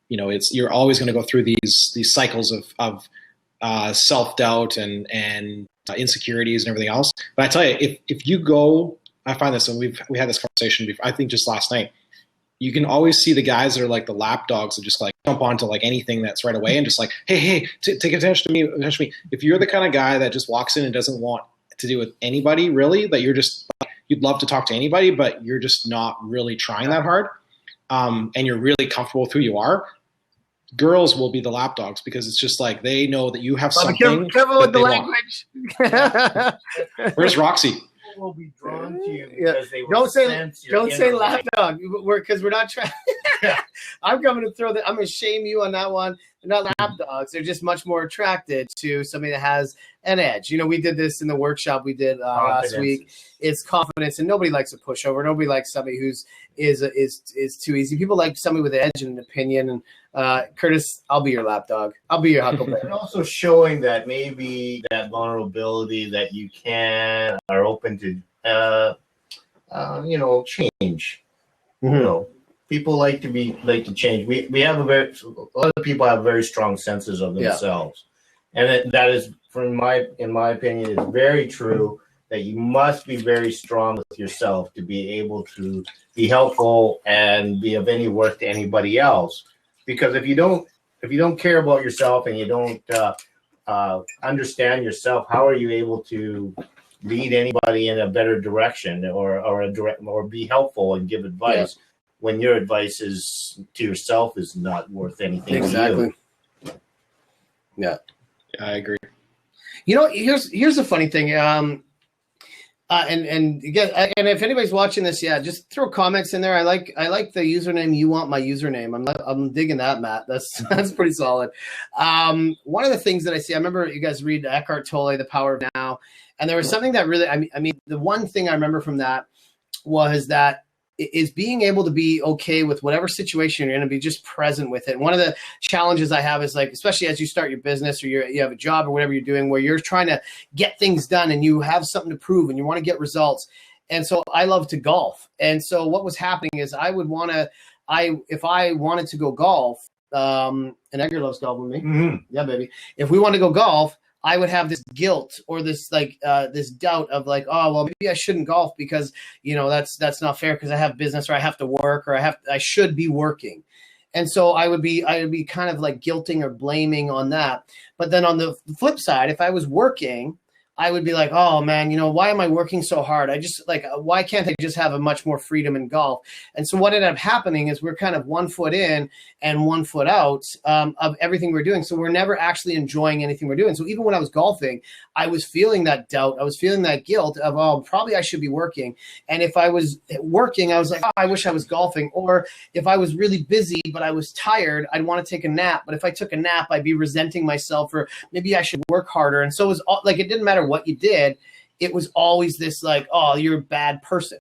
You're always going to go through these cycles of self-doubt and insecurities and everything else. But I tell you, if you go, I find this, and we had this conversation before, I think just last night, you can always see the guys that are like the lap dogs that just like jump onto like anything that's right away and just like, hey, take attention to me. If you're the kind of guy that just walks in and doesn't want to do with anybody really, that you'd love to talk to anybody, but you're just not really trying that hard, and you're really comfortable with who you are, girls will be the lapdogs, because it's just like they know that you have something. Careful with the language. Where's Roxy? People will be drawn to you because they will don't say lapdog, because we're not trying. I'm going to shame you on that one. They're not lapdogs. They're just much more attracted to somebody that has an edge. You know, we did this in the workshop we did last week. It's confidence, and nobody likes a pushover. Nobody likes somebody who's is too easy. People like somebody with an edge and an opinion. And Curtis, I'll be your lapdog. I'll be your huckleberry. And also showing that maybe that vulnerability that you are open to, change. Mm-hmm. You know, people like to change. We have a lot of people have very strong senses of themselves, and that is, in my opinion, is very true. That you must be very strong with yourself to be able to be helpful and be of any worth to anybody else. Because if you don't care about yourself and you don't understand yourself, how are you able to lead anybody in a better direction or be helpful and give advice when your advice to yourself is not worth anything? Exactly. To you? Yeah, I agree. You know, here's the funny thing. And again, and if anybody's watching this, just throw comments in there. I like the username. You want my username. I'm digging that, Matt. That's pretty solid. One of the things that I see, I remember you guys read Eckhart Tolle, The Power of Now, and there was something that really, I mean, the one thing I remember from that was that is being able to be okay with whatever situation you're in and be just present with it. One of the challenges I have is, like, especially as you start your business or you have a job or whatever you're doing, where you're trying to get things done and you have something to prove and you want to get results. And so I love to golf. And so what was happening is if I wanted to go golf, and Edgar loves golf with me. Mm-hmm. Yeah, baby. If we want to go golf, I would have this guilt or this this doubt of like, oh, well, maybe I shouldn't golf because, you know, that's not fair because I have business or I have to work or I should be working. And so I would be kind of like guilting or blaming on that. But then on the flip side, if I was working, I would be like, oh man, you know, why am I working so hard? Why can't I just have a much more freedom in golf? And so what ended up happening is we're kind of 1 foot in and 1 foot out of everything we're doing. So we're never actually enjoying anything we're doing. So even when I was golfing, I was feeling that doubt. I was feeling that guilt of, oh, probably I should be working. And if I was working, I was like, oh, I wish I was golfing. Or if I was really busy, but I was tired, I'd want to take a nap. But if I took a nap, I'd be resenting myself, or maybe I should work harder. And so it was like, it didn't matter what you did, it was always this like, oh, you're a bad person.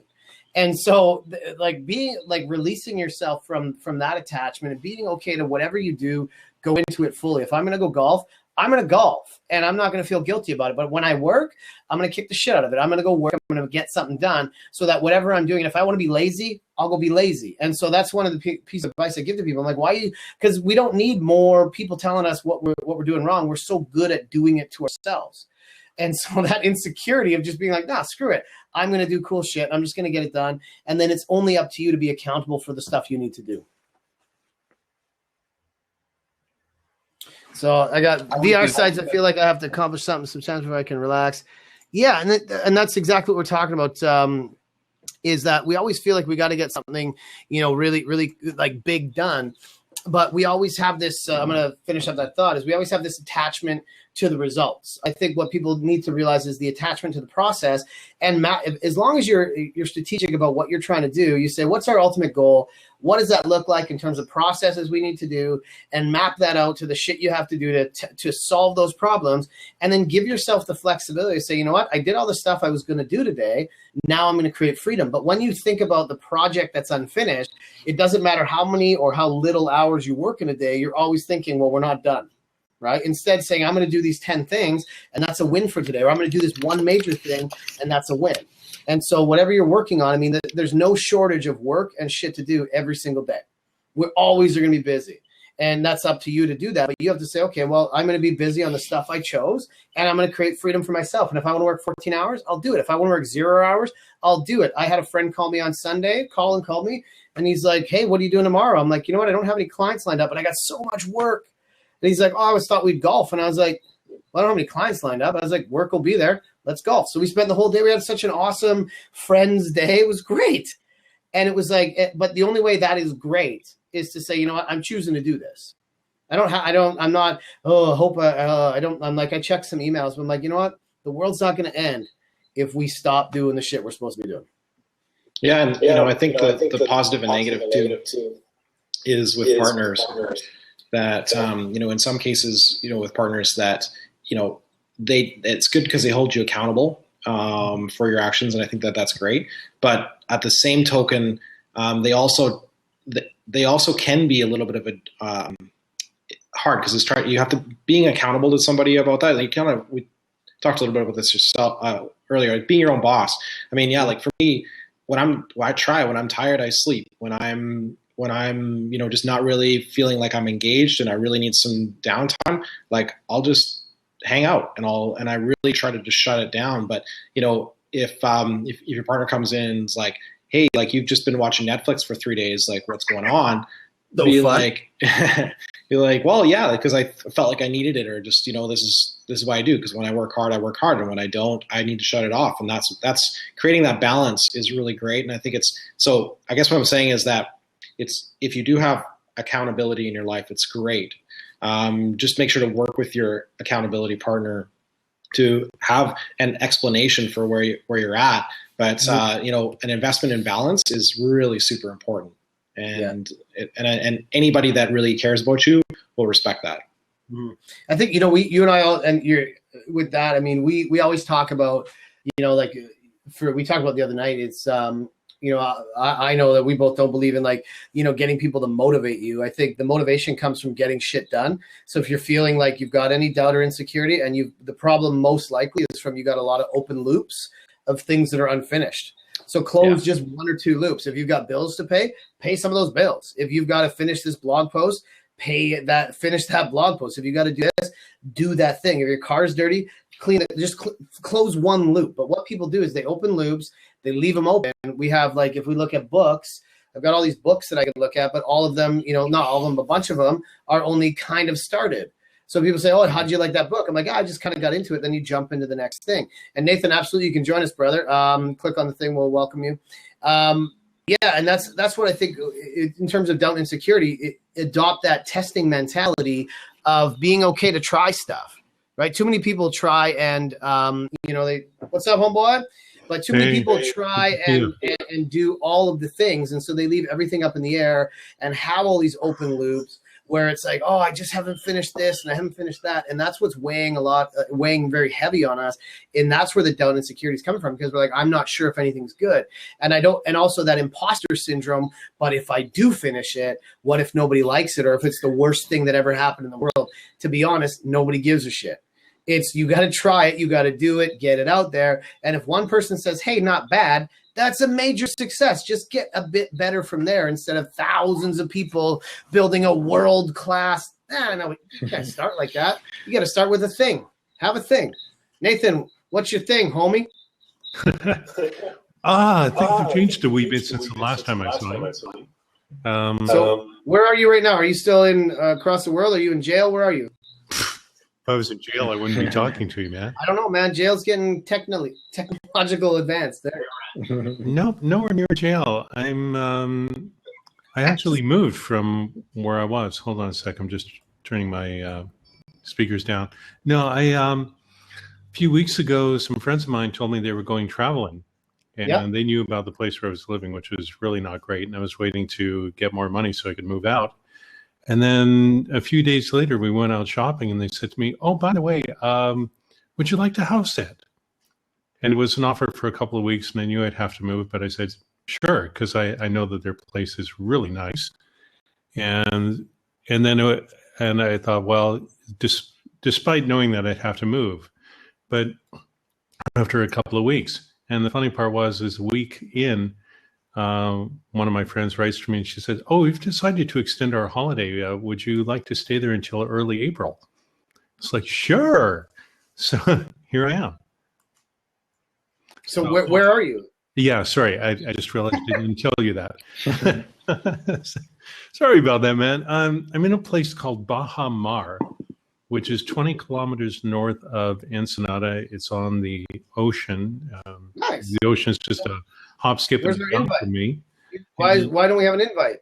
And so like being like releasing yourself from that attachment and being okay to whatever you do, go into it fully. If I'm going to go golf, I'm going to golf and I'm not going to feel guilty about it. But when I work, I'm going to kick the shit out of it. I'm going to go work. I'm going to get something done so that whatever I'm doing, if I want to be lazy, I'll go be lazy. And so that's one of the pieces of advice I give to people. I'm like, because we don't need more people telling us what we're doing wrong. We're so good at doing it to ourselves. And so that insecurity of just being like, nah, screw it. I'm going to do cool shit. I'm just going to get it done. And then it's only up to you to be accountable for the stuff you need to do. So I got VR sides. I feel like I have to accomplish something sometimes before I can relax. Yeah, and that's exactly what we're talking about. Is that we always feel like we got to get something, really, really like big done. But we always have this, I'm going to finish up that thought, is we always have this attachment to the results. I think what people need to realize is the attachment to the process. And as long as you're strategic about what you're trying to do, you say, what's our ultimate goal? What does that look like in terms of processes we need to do, and map that out to the shit you have to do to solve those problems, and then give yourself the flexibility to say, you know what, I did all the stuff I was going to do today. Now I'm going to create freedom. But when you think about the project that's unfinished, it doesn't matter how many or how little hours you work in a day. You're always thinking, well, we're not done, right? Instead saying, I'm going to do these 10 things and that's a win for today. Or I'm going to do this one major thing and that's a win. And so whatever you're working on, I mean, there's no shortage of work and shit to do every single day. We're always going to be busy. And that's up to you to do that. But you have to say, okay, well, I'm going to be busy on the stuff I chose, and I'm going to create freedom for myself. And if I want to work 14 hours, I'll do it. If I want to work 0 hours, I'll do it. I had a friend call me on Sunday, called me, and he's like, hey, what are you doing tomorrow? I'm like, you know what? I don't have any clients lined up, but I got so much work. And he's like, oh, I always thought we'd golf. And I was like, well, I don't have any clients lined up. I was like, work will be there. Let's golf. So we spent the whole day. We had such an awesome friends day. It was great. And it was like, but the only way that is great is to say, you know what, I'm choosing to do this. I'm like, I checked some emails, but I'm like, you know what, the world's not going to end if we stop doing the shit we're supposed to be doing. Yeah. And, I think the positive and negative too is with partners that, in some cases, with partners that, it's good because they hold you accountable for your actions. And I think that that's great. But at the same token, they also can be a little bit of a hard because you have to being accountable to somebody about that. Like we talked a little bit about this yourself earlier, like being your own boss. I mean, yeah, like for me, when I'm tired, I sleep. When I'm just not really feeling like I'm engaged and I really need some downtime, like I'll just hang out and I really try to just shut it down. But if your partner comes in and is like, hey, like you've just been watching Netflix for 3 days, like what's going on? Be like, well, yeah, because I felt like I needed it, or just this is what I do. Because when I work hard, and when I don't, I need to shut it off. And that's creating that balance is really great. And I think so. I guess what I'm saying is that if you do have accountability in your life, it's great. Just make sure to work with your accountability partner to have an explanation for where you're at. But an investment in balance is really super important. And anybody that really cares about you will respect that. I think you and I all, and you're with that. I mean, we always talk about we talked about the other night. It's I know that we both don't believe in getting people to motivate you. I think the motivation comes from getting shit done. So if you're feeling like you've got any doubt or insecurity, and the problem most likely is from you got a lot of open loops of things that are unfinished. So close just 1 or 2 loops. If you've got bills to pay some of those bills. If you've got to finish this blog post, finish that blog post. If you got to do this, do that thing. If your car's dirty, clean it. Just close 1 loop. But what people do is they open loops, they leave them open. We have if we look at books, I've got all these books that I can look at, but all of them, not all of them, but a bunch of them are only kind of started. So people say, oh, how did you like that book? I'm like, I just kind of got into it. Then you jump into the next thing. And Nathan, absolutely, you can join us, brother. Click on the thing. We'll welcome you. And that's what I think in terms of doubt and insecurity, adopt that testing mentality of being okay to try stuff, right? Too many people try and, what's up, homeboy? But too many people try and do all of the things. And so they leave everything up in the air and have all these open loops where it's like, oh, I just haven't finished this and I haven't finished that. And that's what's weighing very heavy on us. And that's where the doubt and insecurity is coming from, because we're like, I'm not sure if anything's good. And also that imposter syndrome. But if I do finish it, what if nobody likes it? Or if it's the worst thing that ever happened in the world? To be honest, nobody gives a shit. It's you got to try it. You got to do it, get it out there. And if one person says, hey, not bad, that's a major success. Just get a bit better from there instead of thousands of people building a world-class. No, you can't start like that. You got to start with a thing. Have a thing. Nathan, what's your thing, homie? I think they've changed a wee bit since the last time I saw you. So where are you right now? Are you still in across the world? Are you in jail? Where are you? I was in jail, I wouldn't be talking to you, man. I don't know, man. Jail's getting technological advanced there. No, nowhere near jail. I actually moved from where I was. Hold on a sec. I'm just turning my speakers down. No, a few weeks ago, some friends of mine told me they were going traveling, and they knew about the place where I was living, which was really not great. And I was waiting to get more money so I could move out. And then a few days later, we went out shopping, and they said to me, "Oh, by the way, would you like to house sit?" And it was an offer for a couple of weeks, and I knew I'd have to move, but I said, sure, because I know that their place is really nice. And then I thought, well, despite knowing that I'd have to move, but after a couple of weeks. And the funny part is a week in, one of my friends writes to me and she said, "Oh, we've decided to extend our holiday. Would you like to stay there until early April?" It's like, sure. So here I am. So where are you? Yeah, sorry. I just realized I didn't tell you that. Sorry about that, man. I'm in a place called Baja Mar, which is 20 kilometers north of Ensenada. It's on the ocean. Nice. The ocean's just a hop, skip, and jump for me. Why don't we have an invite?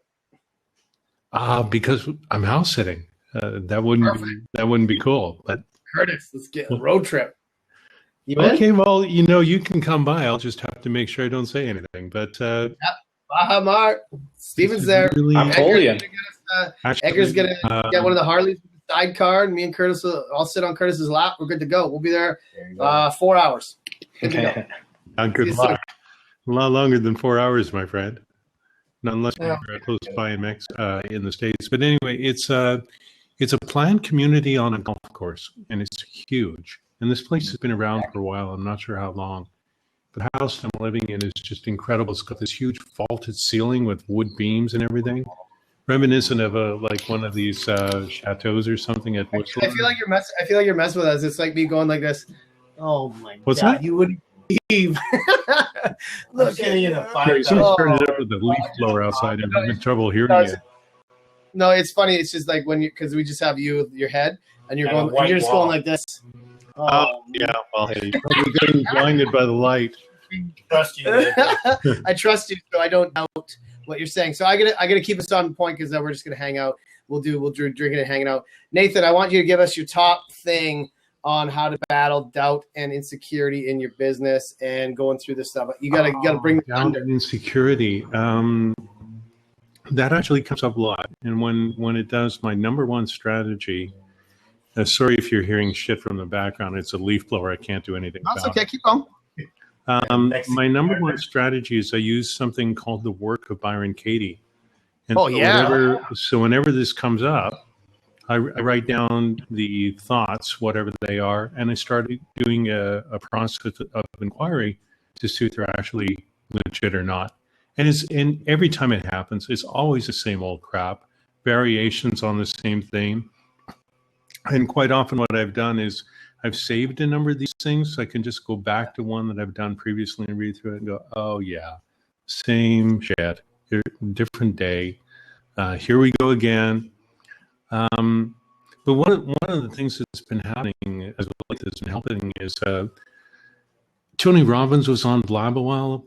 Because I'm house sitting. That wouldn't be cool. But Curtis, let's get a road trip. Okay, well, you can come by. I'll just have to make sure I don't say anything. But Baja Mar, Steven's there. Really, I'm Polian. Edgar's gonna get one of the Harleys with the sidecar, and me and Curtis will sit on Curtis's lap. We're good to go. We'll be there 4 hours. Good to go. Good luck. A lot longer than 4 hours, my friend. Not unless we're close by in the States. But anyway, it's a planned community on a golf course, and it's huge. And this place has been around for a while. I'm not sure how long. The house I'm living in is just incredible. It's got this huge vaulted ceiling with wood beams and everything, reminiscent of one of these chateaus or something at Whistler. I feel like you're messing with us. It's like me going like this. Oh my What's God! That? You wouldn't believe. Look at you. Someone started it up with the leaf blower outside, and I'm having trouble hearing you. No, it's funny. It's just like because we just have you with your head, and you're going like this. Oh yeah, well, hey, you're probably getting blinded by the light. Trust you. I trust you, so I don't doubt what you're saying. So I gotta keep us on point because we're just gonna hang out. We'll drink it and hanging out. Nathan, I want you to give us your top thing on how to battle doubt and insecurity in your business and going through this stuff. You gotta bring the doubt and insecurity. That actually comes up a lot, and when it does, my number one strategy. Sorry if you're hearing shit from the background. It's a leaf blower. I can't do anything about it. That's okay. Keep going. My number one strategy is I use something called the work of Byron Katie. And whenever this comes up, I write down the thoughts, whatever they are, and I started doing a process of inquiry to see if they're actually legit or not. And every time it happens, it's always the same old crap, variations on the same theme. And quite often what I've done is I've saved a number of these things so I can just go back to one that I've done previously and read through it and go, oh yeah, same shit, different day. Here we go again. But one of the things that's been happening as well as that's been helping is Tony Robbins was on Blab a while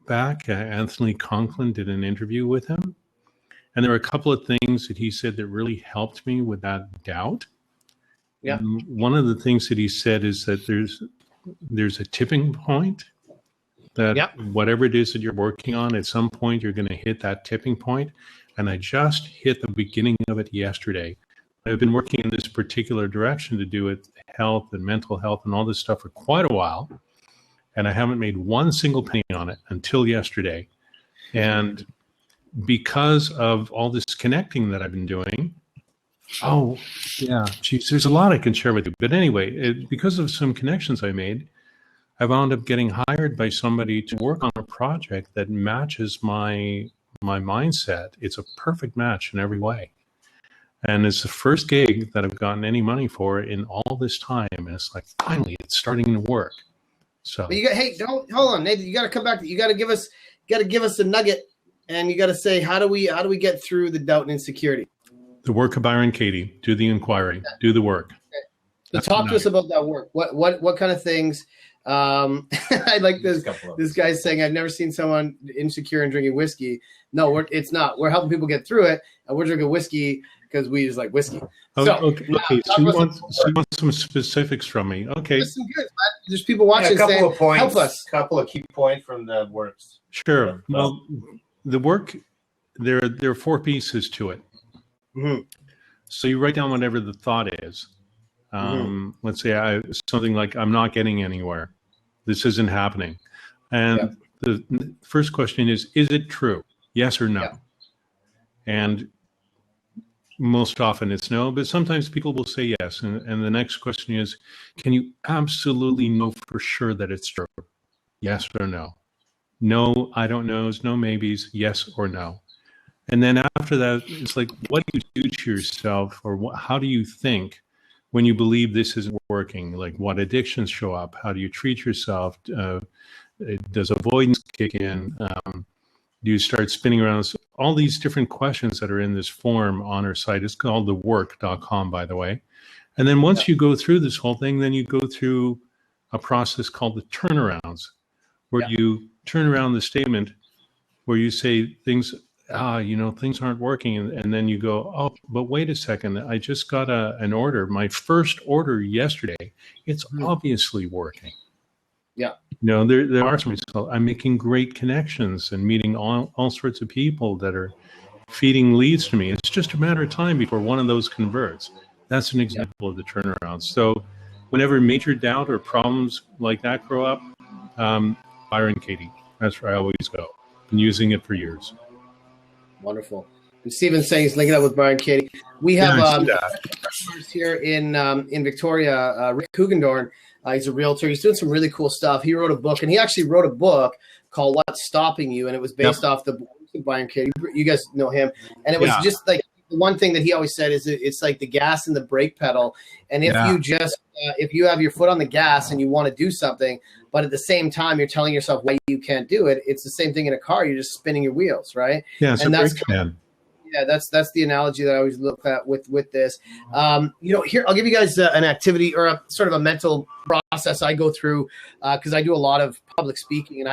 back. Anthony Conklin did an interview with him. And there were a couple of things that he said that really helped me with that doubt. Yeah. One of the things that he said is that there's a tipping point that whatever it is that you're working on, at some point you're going to hit that tipping point. And I just hit the beginning of it yesterday. I've been working in this particular direction to do with health and mental health and all this stuff for quite a while. And I haven't made one single penny on it until yesterday. And because of all this connecting that I've been doing, oh, yeah, geez, there's a lot I can share with you. But anyway, because of some connections I made, I wound up getting hired by somebody to work on a project that matches my mindset. It's a perfect match in every way. And it's the first gig that I've gotten any money for in all this time. And it's like, finally, it's starting to work. So, but don't hold on, Nathan. You got to come back. You got to give us a nugget, and you got to say, how do we get through the doubt and insecurity? The work of Byron Katie. Do the inquiry. Do the work. So talk to us about that work. What kind of things? I like this guy's saying, I've never seen someone insecure and drinking whiskey. No, it's not. We're helping people get through it, and we're drinking whiskey because we just like whiskey. Oh, So, okay. So you want some specifics from me? Okay. Listen, good. There's people watching. Yeah, a couple of points. Help us. A couple of key points from the works. Sure. Well, the work, there are 4 pieces to it. Mm-hmm. So you write down whatever the thought is. Let's say something like, I'm not getting anywhere. This isn't happening. And the first question is it true? Yes or no? Yeah. And most often it's no, but sometimes people will say yes. And the next question is, can you absolutely know for sure that it's true? Yes or no? No, I don't knows, no maybes, yes or no. And then after that, it's like, what do you do to yourself, or how do you think when you believe this isn't working? Like, what addictions show up? How do you treat yourself? Does avoidance kick in? Do you start spinning around? So all these different questions that are in this form on our site. It's called thework.com, by the way. And then once you go through this whole thing, then you go through a process called the turnarounds, where you turn around the statement where you say things, things aren't working. And then you go, oh, but wait a second. I just got an order. My first order yesterday. It's obviously working. Yeah. There are some. I'm making great connections and meeting all sorts of people that are feeding leads to me. It's just a matter of time before one of those converts. That's an example of the turnaround. So whenever major doubt or problems like that grow up, Byron Katie, that's where I always go. Been using it for years. Wonderful. And Steven's saying he's linking up with Byron Katie. We have customers here in Victoria, Rick Hugendorn. He's a realtor. He's doing some really cool stuff. He wrote a book, and he actually wrote a book called What's Stopping You, and it was based off the book of Byron Katie. You guys know him. And it was just like the one thing that he always said is it's like the gas and the brake pedal. And if you just if you have your foot on the gas and you want to do something, but at the same time you're telling yourself why you can't do it, it's the same thing in a car. You're just spinning your wheels, right? Yeah, and that's that's the analogy that I always look at with this. Here I'll give you guys an activity or a sort of a mental process I go through because I do a lot of public speaking,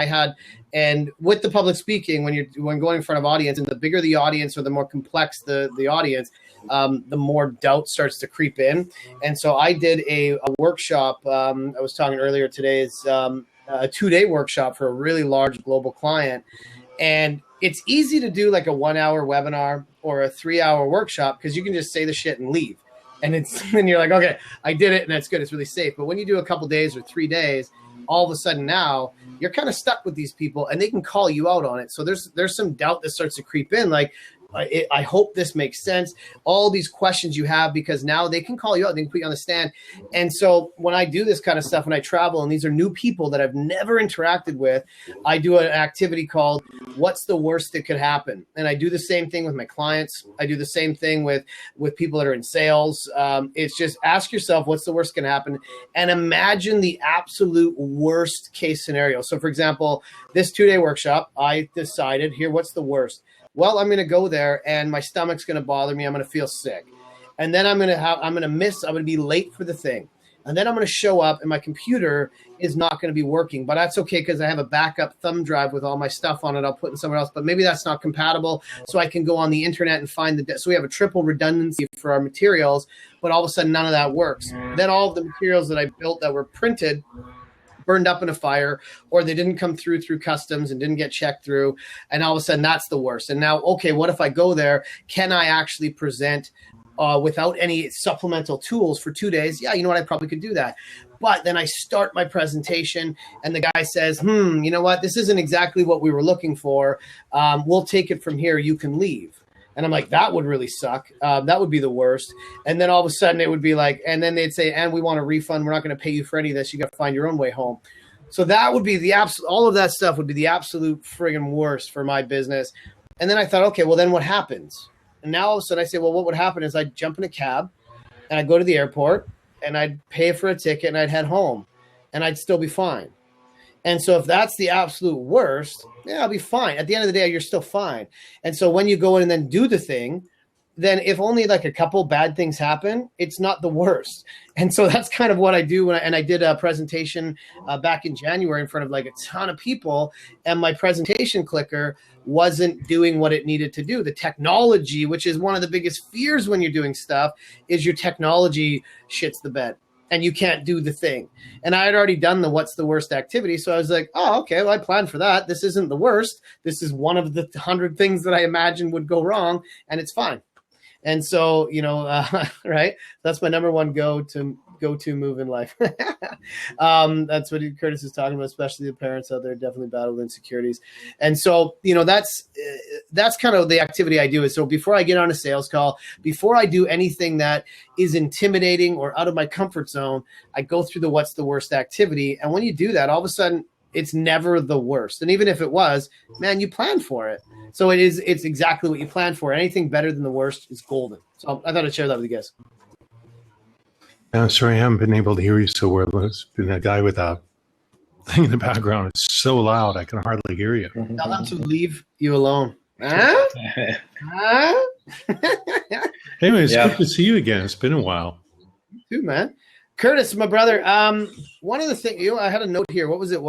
and with the public speaking, when going in front of audience, and the bigger the audience or the more complex the audience, the more doubt starts to creep in. And so I did a workshop. I was talking earlier today is a 2-day workshop for a really large global client. And it's easy to do like a 1-hour webinar or a 3-hour workshop because you can just say the shit and leave. And you're like, okay, I did it and that's good. It's really safe. But when you do a couple days or 3 days, all of a sudden now you're kind of stuck with these people and they can call you out on it. So there's some doubt that starts to creep in. Like, I hope this makes sense. All these questions you have, because now they can call you out, they can put you on the stand. And so when I do this kind of stuff, when I travel and these are new people that I've never interacted with, I do an activity called What's the Worst That Could Happen? And I do the same thing with my clients. I do the same thing with people that are in sales. It's just ask yourself, what's the worst can happen? And imagine the absolute worst case scenario. So for example, this 2-day workshop, I decided here, what's the worst? Well, I'm going to go there and my stomach's going to bother me. I'm going to feel sick. And then I'm going to be late for the thing. And then I'm going to show up and my computer is not going to be working, but that's okay because I have a backup thumb drive with all my stuff on it. I'll put in somewhere else, but maybe that's not compatible. So I can go on the internet and find so we have a triple redundancy for our materials, but all of a sudden none of that works. Then all of the materials that I built that were printed burned up in a fire, or they didn't come through customs and didn't get checked through. And all of a sudden that's the worst. And now, okay, what if I go there? Can I actually present without any supplemental tools for 2 days? Yeah, you know what? I probably could do that. But then I start my presentation and the guy says, you know what? This isn't exactly what we were looking for. We'll take it from here. You can leave. And I'm like, that would really suck. That would be the worst. And then all of a sudden it would be like, and then they'd say, and we want a refund. We're not going to pay you for any of this. You got to find your own way home. So that would be all of that stuff would be the absolute friggin' worst for my business. And then I thought, okay, well then what happens? And now all of a sudden I say, well, what would happen is I'd jump in a cab and I'd go to the airport and I'd pay for a ticket and I'd head home and I'd still be fine. And so if that's the absolute worst, yeah, I'll be fine. At the end of the day, you're still fine. And so when you go in and then do the thing, then if only like a couple bad things happen, it's not the worst. And so that's kind of what I do. And I did a presentation back in January in front of like a ton of people, and my presentation clicker wasn't doing what it needed to do. The technology, which is one of the biggest fears when you're doing stuff, is your technology shits the bed and you can't do the thing. And I had already done the what's the worst activity. So I was like, oh, okay, well, I planned for that. This isn't the worst. This is one of the 100 things that I imagined would go wrong, and it's fine. And so, right? That's my number one go-to move in life. That's what Curtis is talking about, especially the parents out there definitely battle with insecurities. And so, that's kind of the activity I do. Is so before I get on a sales call, before I do anything that is intimidating or out of my comfort zone, I go through the what's the worst activity. And when you do that, all of a sudden, it's never the worst. And even if it was, man, you planned for it. So it's exactly what you planned for. Anything better than the worst is golden. So I thought I'd share that with you guys. I'm sorry I haven't been able to hear you so well. There's been a guy with a thing in the background. It's so loud, I can hardly hear you. Tell them to leave you alone. Huh? Huh? Anyways, good to see you again. It's been a while. You too, man. Curtis, my brother, one of the things, I had a note here. What was it?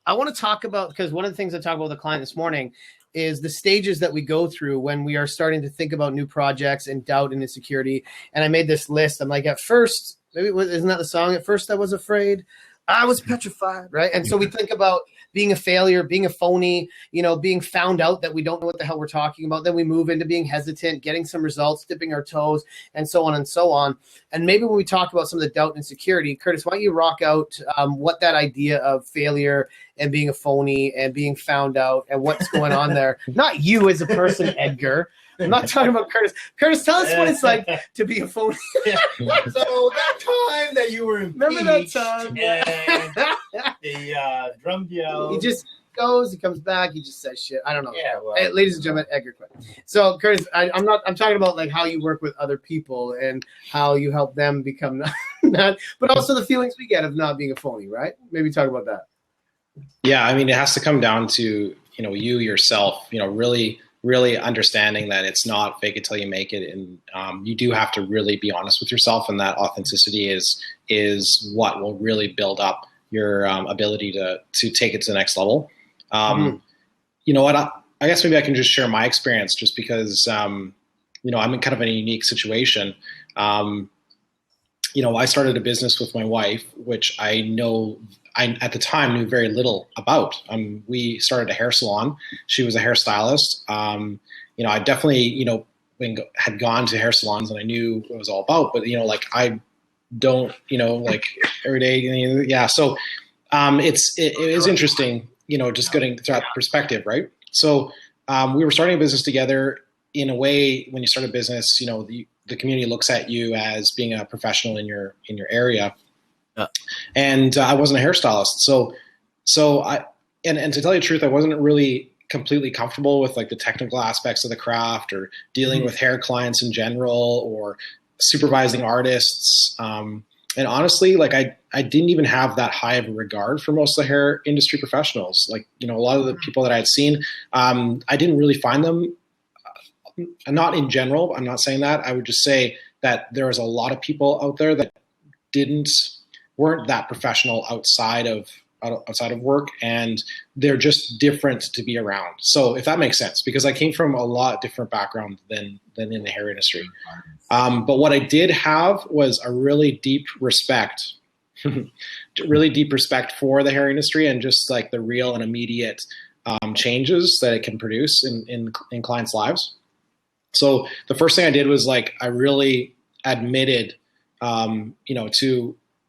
I want to talk about, because one of the things I talked about with a client this morning is the stages that we go through when we are starting to think about new projects and doubt and insecurity. And I made this list. I'm like, at first, isn't that the song? At first I was afraid. I was petrified, right? And so we think about being a failure, being a phony, being found out that we don't know what the hell we're talking about. Then we move into being hesitant, getting some results, dipping our toes, and so on and so on. And maybe when we talk about some of the doubt and insecurity, Curtis, why don't you rock out what that idea of failure and being a phony and being found out and what's going on there? Not you as a person, Edgar. I'm not talking about Curtis. Curtis, tell us what it's like to be a phony. So that time that you were impeached, remember that time? And they drummed you out. He just goes, he comes back, he just says shit. I don't know. Yeah, well, Hey, ladies and gentlemen, Edgar quit. So, Curtis, I'm talking about like how you work with other people and how you help them become not, but also the feelings we get of not being a phony, right? Maybe talk about that. Yeah, I mean, it has to come down to you yourself. Really understanding that it's not fake it till you make it, and you do have to really be honest with yourself, and that authenticity is what will really build up your ability to take it to the next level. You know what? I guess maybe I can just share my experience, just because I'm in kind of a unique situation. I started a business with my wife, which I at the time knew very little about. We started a hair salon. She was a hairstylist. I definitely, had gone to hair salons and I knew what it was all about, but, I don't, every day. Yeah. So it is interesting, just getting that perspective, right? So we were starting a business together. In a way, when you start a business, the community looks at you as being a professional in your area. And I wasn't a hairstylist. So I to tell you the truth, I wasn't really completely comfortable with like the technical aspects of the craft or dealing with hair clients in general or supervising artists. And honestly, like I didn't even have that high of a regard for most of the hair industry professionals. Like, a lot of the people that I had seen, I didn't really find them, not in general. I'm not saying that. I would just say that there was a lot of people out there that weren't that professional outside of work, and they're just different to be around. So if that makes sense, because I came from a lot different background than in the hair industry. But what I did have was a really deep respect, for the hair industry and just like the real and immediate changes that it can produce in clients' lives. So the first thing I did was like, I really admitted,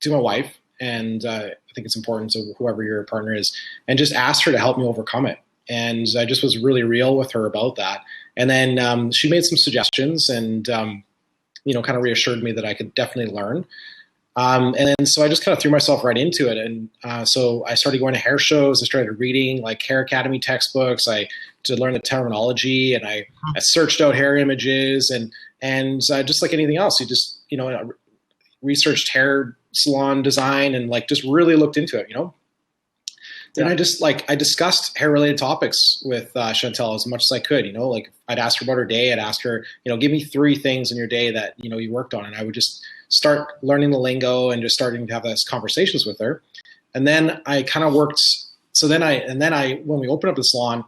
to my wife, and I think it's important to whoever your partner is, and just asked her to help me overcome it. And I just was really real with her about that. And then she made some suggestions and, kind of reassured me that I could definitely learn. And then so I just kind of threw myself right into it. And so I started going to hair shows. I started reading like Hair Academy textbooks. To learn the terminology, and I searched out hair images and just like anything else, you just, researched hair salon design and like just really looked into it, And I discussed hair related topics with Chantel as much as I could, like I'd ask her about her day. I'd ask her, give me 3 things in your day that, you worked on. And I would just start learning the lingo and just starting to have those conversations with her. And then I kind of worked. So then when we opened up the salon,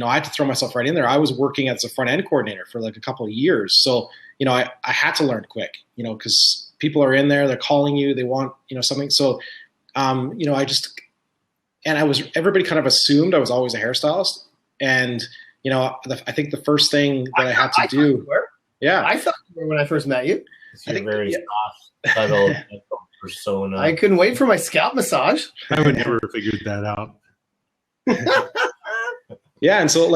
I had to throw myself right in there. I was working as a front end coordinator for like a couple of years. So, I had to learn quick, because people are in there, they're calling you, they want, something. So, everybody kind of assumed I was always a hairstylist. And, I think the first thing that I had to do. Yeah. I thought you were when I first met you. You're very soft, subtle persona. I couldn't wait for my scalp massage. I would never have figured that out. Yeah. And so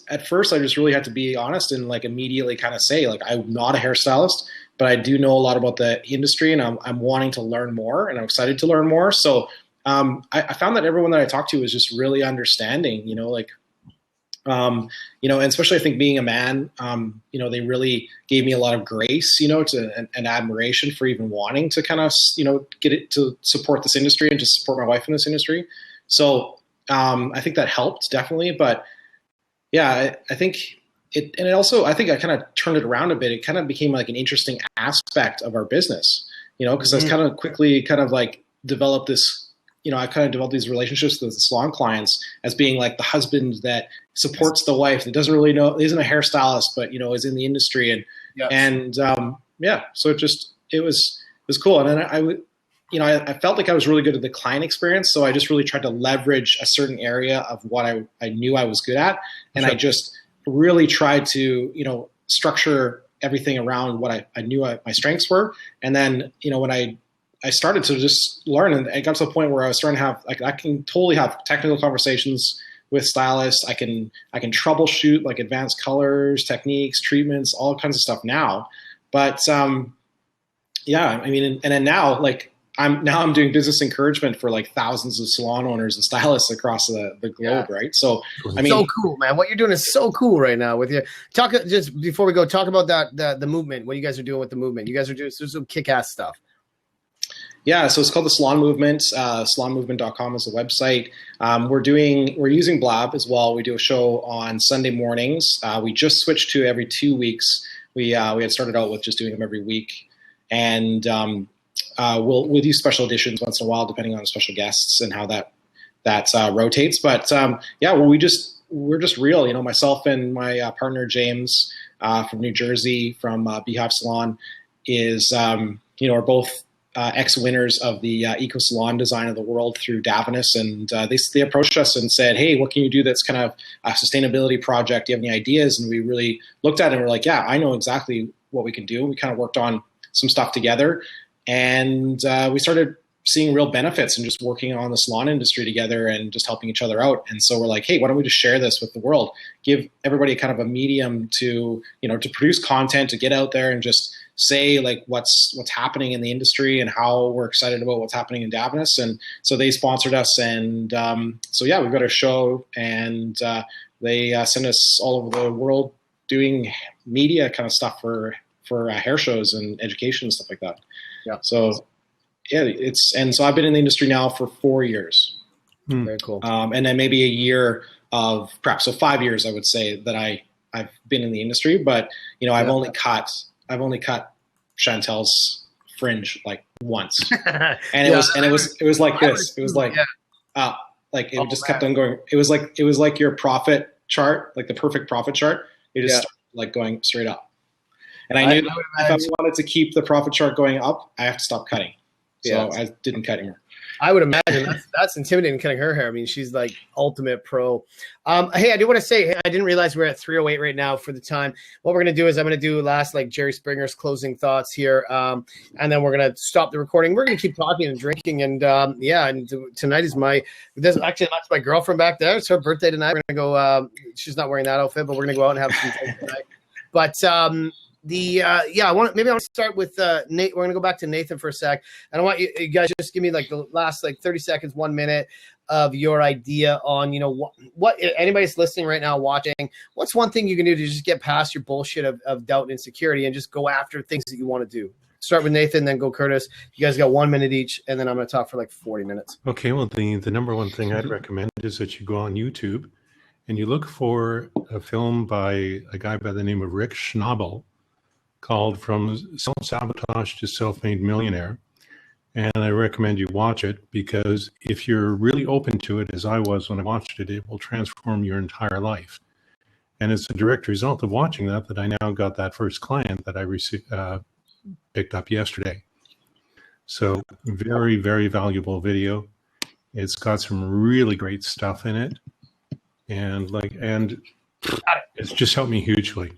at first I just really had to be honest and like immediately kind of say, like, I'm not a hairstylist, but I do know a lot about the industry and I'm wanting to learn more and I'm excited to learn more. So I found that everyone that I talked to was just really understanding, and especially I think being a man, they really gave me a lot of grace, and admiration for even wanting to kind of, get it to support this industry and just support my wife in this industry. So I think that helped definitely, but yeah, I think I think I kind of turned it around a bit. It kind of became like an interesting aspect of our business, because I was kind of quickly kind of like developed this, I kind of developed these relationships with the salon clients as being like the husband that supports the wife that doesn't really know, isn't a hairstylist, but, is in the industry. So it was cool. And then I felt like I was really good at the client experience. So I just really tried to leverage a certain area of what I knew I was good at. And I just really tried to, structure everything around what I knew my strengths were. And then, when I started to just learn, and it got to the point where I was starting to have, like, I can totally have technical conversations with stylists. I can troubleshoot like advanced colors, techniques, treatments, all kinds of stuff now. But and then now, like, I'm doing business encouragement for like thousands of salon owners and stylists across the globe, right? So so cool, man. What you're doing is so cool right now. With you, talk just before we go, talk about the movement. What you guys are doing with the movement? You guys are doing some kick-ass stuff. Yeah, so it's called the Salon Movement. Salonmovement.com is the website. We're using Blab as well. We do a show on Sunday mornings. We just switched to every 2 weeks. We had started out with just doing them every week, and we'll do special editions once in a while, depending on special guests and how that rotates. But we're just real. Myself and my partner James from New Jersey from Beehive Salon are both ex-winners of the Eco Salon Design of the World through Davines, and they approached us and said, "Hey, what can you do that's kind of a sustainability project? Do you have any ideas?" And we really looked at it and we're like, "Yeah, I know exactly what we can do." We kind of worked on some stuff together, and we started seeing real benefits and just working on the salon industry together and just helping each other out. And so we're like, "Hey, why don't we just share this with the world? Give everybody kind of a medium to produce content, to get out there and just say like what's happening in the industry and how we're excited about what's happening in Davines." And so they sponsored us, and we've got a show, and they send us all over the world doing media kind of stuff for hair shows and education and stuff like that. Yeah. So so I've been in the industry now for 4 years. Very cool. And then maybe a year of prep. So 5 years, I would say, that I've been in the industry, but I've only cut Chantel's fringe like once, and it was like this. It was like, it just kept on going. It was like your profit chart, like the perfect profit chart. It just started, like, going straight up. And I knew that if I wanted to keep the profit chart going up, I have to stop cutting. So I didn't cut anymore. I would imagine that's intimidating, cutting her hair. I mean, she's like ultimate pro. Hey, I do want to say, I didn't realize we're at 3:08 right now for the time. What we're going to do is I'm going to do last, like, Jerry Springer's closing thoughts here. And then we're going to stop the recording. We're going to keep talking and drinking. And tonight is that's my girlfriend back there. It's her birthday tonight. We're going to go, she's not wearing that outfit, but we're going to go out and have some drinks tonight. But, I want to start with Nate. We're going to go back to Nathan for a sec. And I want you guys just give me like the last 30 seconds, 1 minute of your idea on, what anybody's listening right now, watching, what's one thing you can do to just get past your bullshit of doubt and insecurity and just go after things that you want to do? start with Nathan, then go Curtis. You guys got 1 minute each, and then I'm going to talk for like 40 minutes. Okay, well, the number one thing I'd recommend is that you go on YouTube and you look for a film by a guy by the name of Rick Schnabel called From Self-Sabotage to Self-Made Millionaire. And I recommend you watch it because if you're really open to it, as I was when I watched it, it will transform your entire life. And it's a direct result of watching that I now got that first client that I picked up yesterday. So very, very valuable video. It's got some really great stuff in it. And it's just helped me hugely.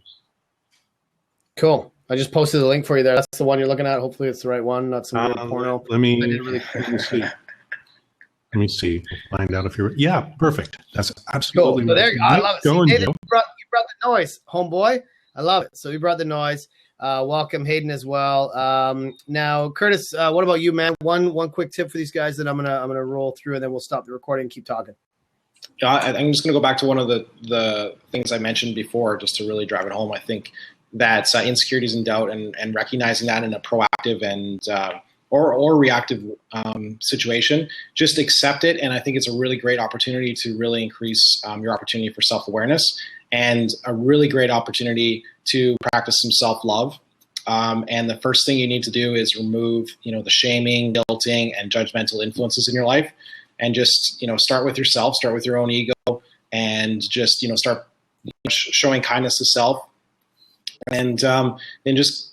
Cool. I just posted the link for you there. That's the one you're looking at. Hopefully it's the right one, not some weird porno. Let me see. Let me see. Find out if you're. Yeah, perfect. That's absolutely. Cool. So there you go. I love it. See, Hayden, you brought the noise, homeboy. I love it. So you brought the noise. Welcome, Hayden, as well. Now, Curtis, what about you, man? One quick tip for these guys that I'm gonna roll through, and then we'll stop the recording and keep talking. I'm just going to go back to one of the things I mentioned before, just to really drive it home. I think that insecurity is in doubt, and recognizing that in a proactive and or reactive situation, just accept it. And I think it's a really great opportunity to really increase your opportunity for self-awareness, and a really great opportunity to practice some self-love. And the first thing you need to do is remove, the shaming, guilting, and judgmental influences in your life. And just, start with yourself, start with your own ego, and just, start showing kindness to self. And then just,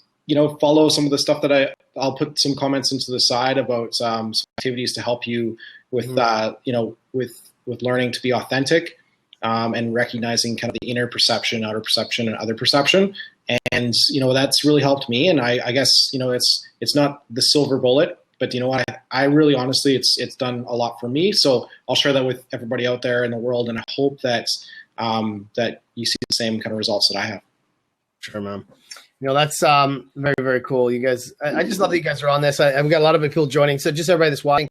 follow some of the stuff that I'll put some comments into the side about some activities to help you with, with learning to be authentic, and recognizing kind of the inner perception, outer perception, and other perception. And, that's really helped me. And I guess, it's not the silver bullet, but I really honestly, it's done a lot for me. So I'll share that with everybody out there in the world, and I hope that that you see the same kind of results that I have. Sure, man. That's very, very cool. You guys, I just love that you guys are on this. I've got a lot of people joining. So just everybody that's watching,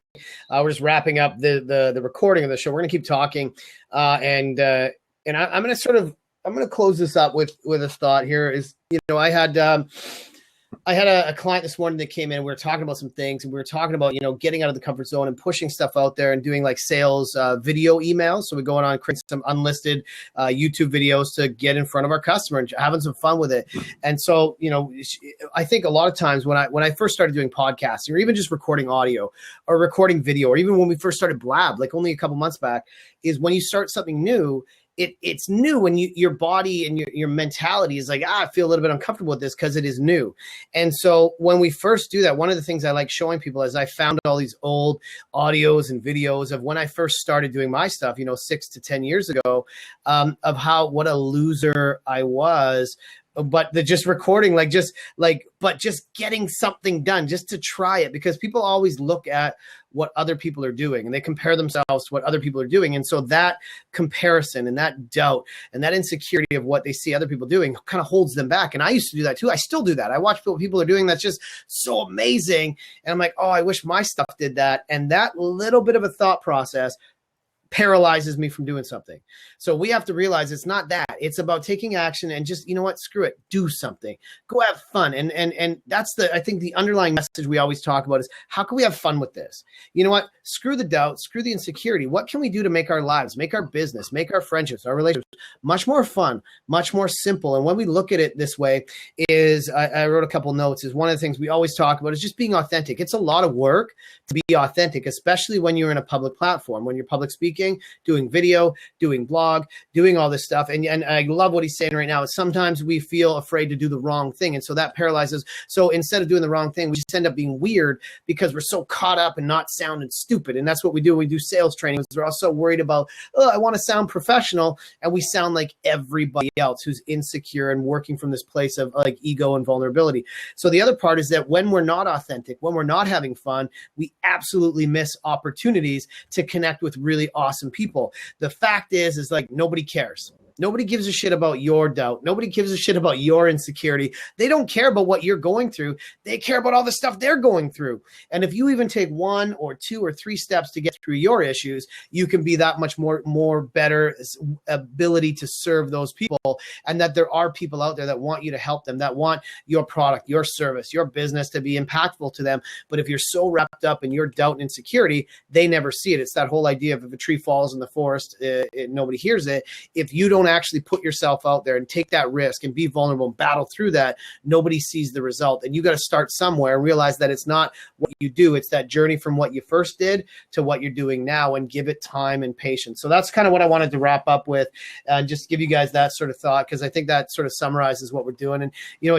we're just wrapping up the recording of the show. We're gonna keep talking, and I'm gonna close this up with a thought here. Is I had a client this morning that came in. We were talking about some things, and we were talking about, getting out of the comfort zone and pushing stuff out there and doing like sales video emails. So we're going on creating some unlisted YouTube videos to get in front of our customer and having some fun with it. And so, I think a lot of times when I first started doing podcasting, or even just recording audio or recording video, or even when we first started Blab, like only a couple months back, is when you start something new, it's new, and your body and your mentality is like, I feel a little bit uncomfortable with this because it is new. And so when we first do that, one of the things I like showing people is I found all these old audios and videos of when I first started doing my stuff, 6 to 10 years ago, of what a loser I was. But just recording, but just getting something done just to try it, because people always look at what other people are doing and they compare themselves to what other people are doing. And so that comparison and that doubt and that insecurity of what they see other people doing kind of holds them back. And I used to do that too. I still do that. I watch what people are doing that's just so amazing. And I'm like, oh, I wish my stuff did that. And that little bit of a thought process paralyzes me from doing something. So we have to realize it's not that. It's about taking action and just, screw it, do something, go have fun. And that's I think the underlying message we always talk about is, how can we have fun with this? You know what? Screw the doubt, screw the insecurity. What can we do to make our lives, make our business, make our friendships, our relationships much more fun, much more simple? And when we look at it this way is, I wrote a couple notes, is one of the things we always talk about is just being authentic. It's a lot of work to be authentic, especially when you're in a public platform, when you're public speaking, doing video, doing blog, doing all this stuff. And I love what he's saying right now is sometimes we feel afraid to do the wrong thing. And so that paralyzes. So instead of doing the wrong thing, we just end up being weird because we're so caught up and not sounding stupid. And that's what we do when we do sales training. We're also worried about, I want to sound professional. And we sound like everybody else who's insecure and working from this place of like ego and vulnerability. So the other part is that when we're not authentic, when we're not having fun, we absolutely miss opportunities to connect with really awesome people. The fact is like nobody cares. Nobody gives a shit about your doubt. Nobody gives a shit about your insecurity. They don't care about what you're going through. They care about all the stuff they're going through. And if you even take 1 or 2 or 3 steps to get through your issues, you can be that much more better ability to serve those people. And that there are people out there that want you to help them, that want your product, your service, your business to be impactful to them. But if you're so wrapped up in your doubt and insecurity, they never see it. It's that whole idea of if a tree falls in the forest, nobody hears it. If you don't actually put yourself out there and take that risk and be vulnerable and battle through that, nobody sees the result. And you got to start somewhere and realize that it's not what you do. It's that journey from what you first did to what you're doing now, and give it time and patience. So that's kind of what I wanted to wrap up with, and just give you guys that sort of thought, because I think that sort of summarizes what we're doing. And,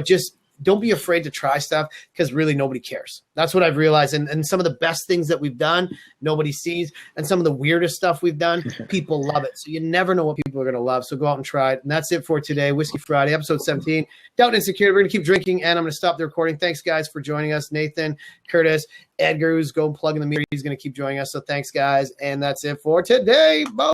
just don't be afraid to try stuff, because really nobody cares. That's what I've realized. And some of the best things that we've done, nobody sees. And some of the weirdest stuff we've done, people love it. So you never know what people are going to love. So go out and try it. And that's it for today. Whiskey Friday, episode 17. Doubt and Insecurity. We're going to keep drinking, and I'm going to stop the recording. Thanks, guys, for joining us. Nathan, Curtis, Edgar, who's go plug in the meter. He's going to keep joining us. So thanks, guys. And that's it for today. Bye.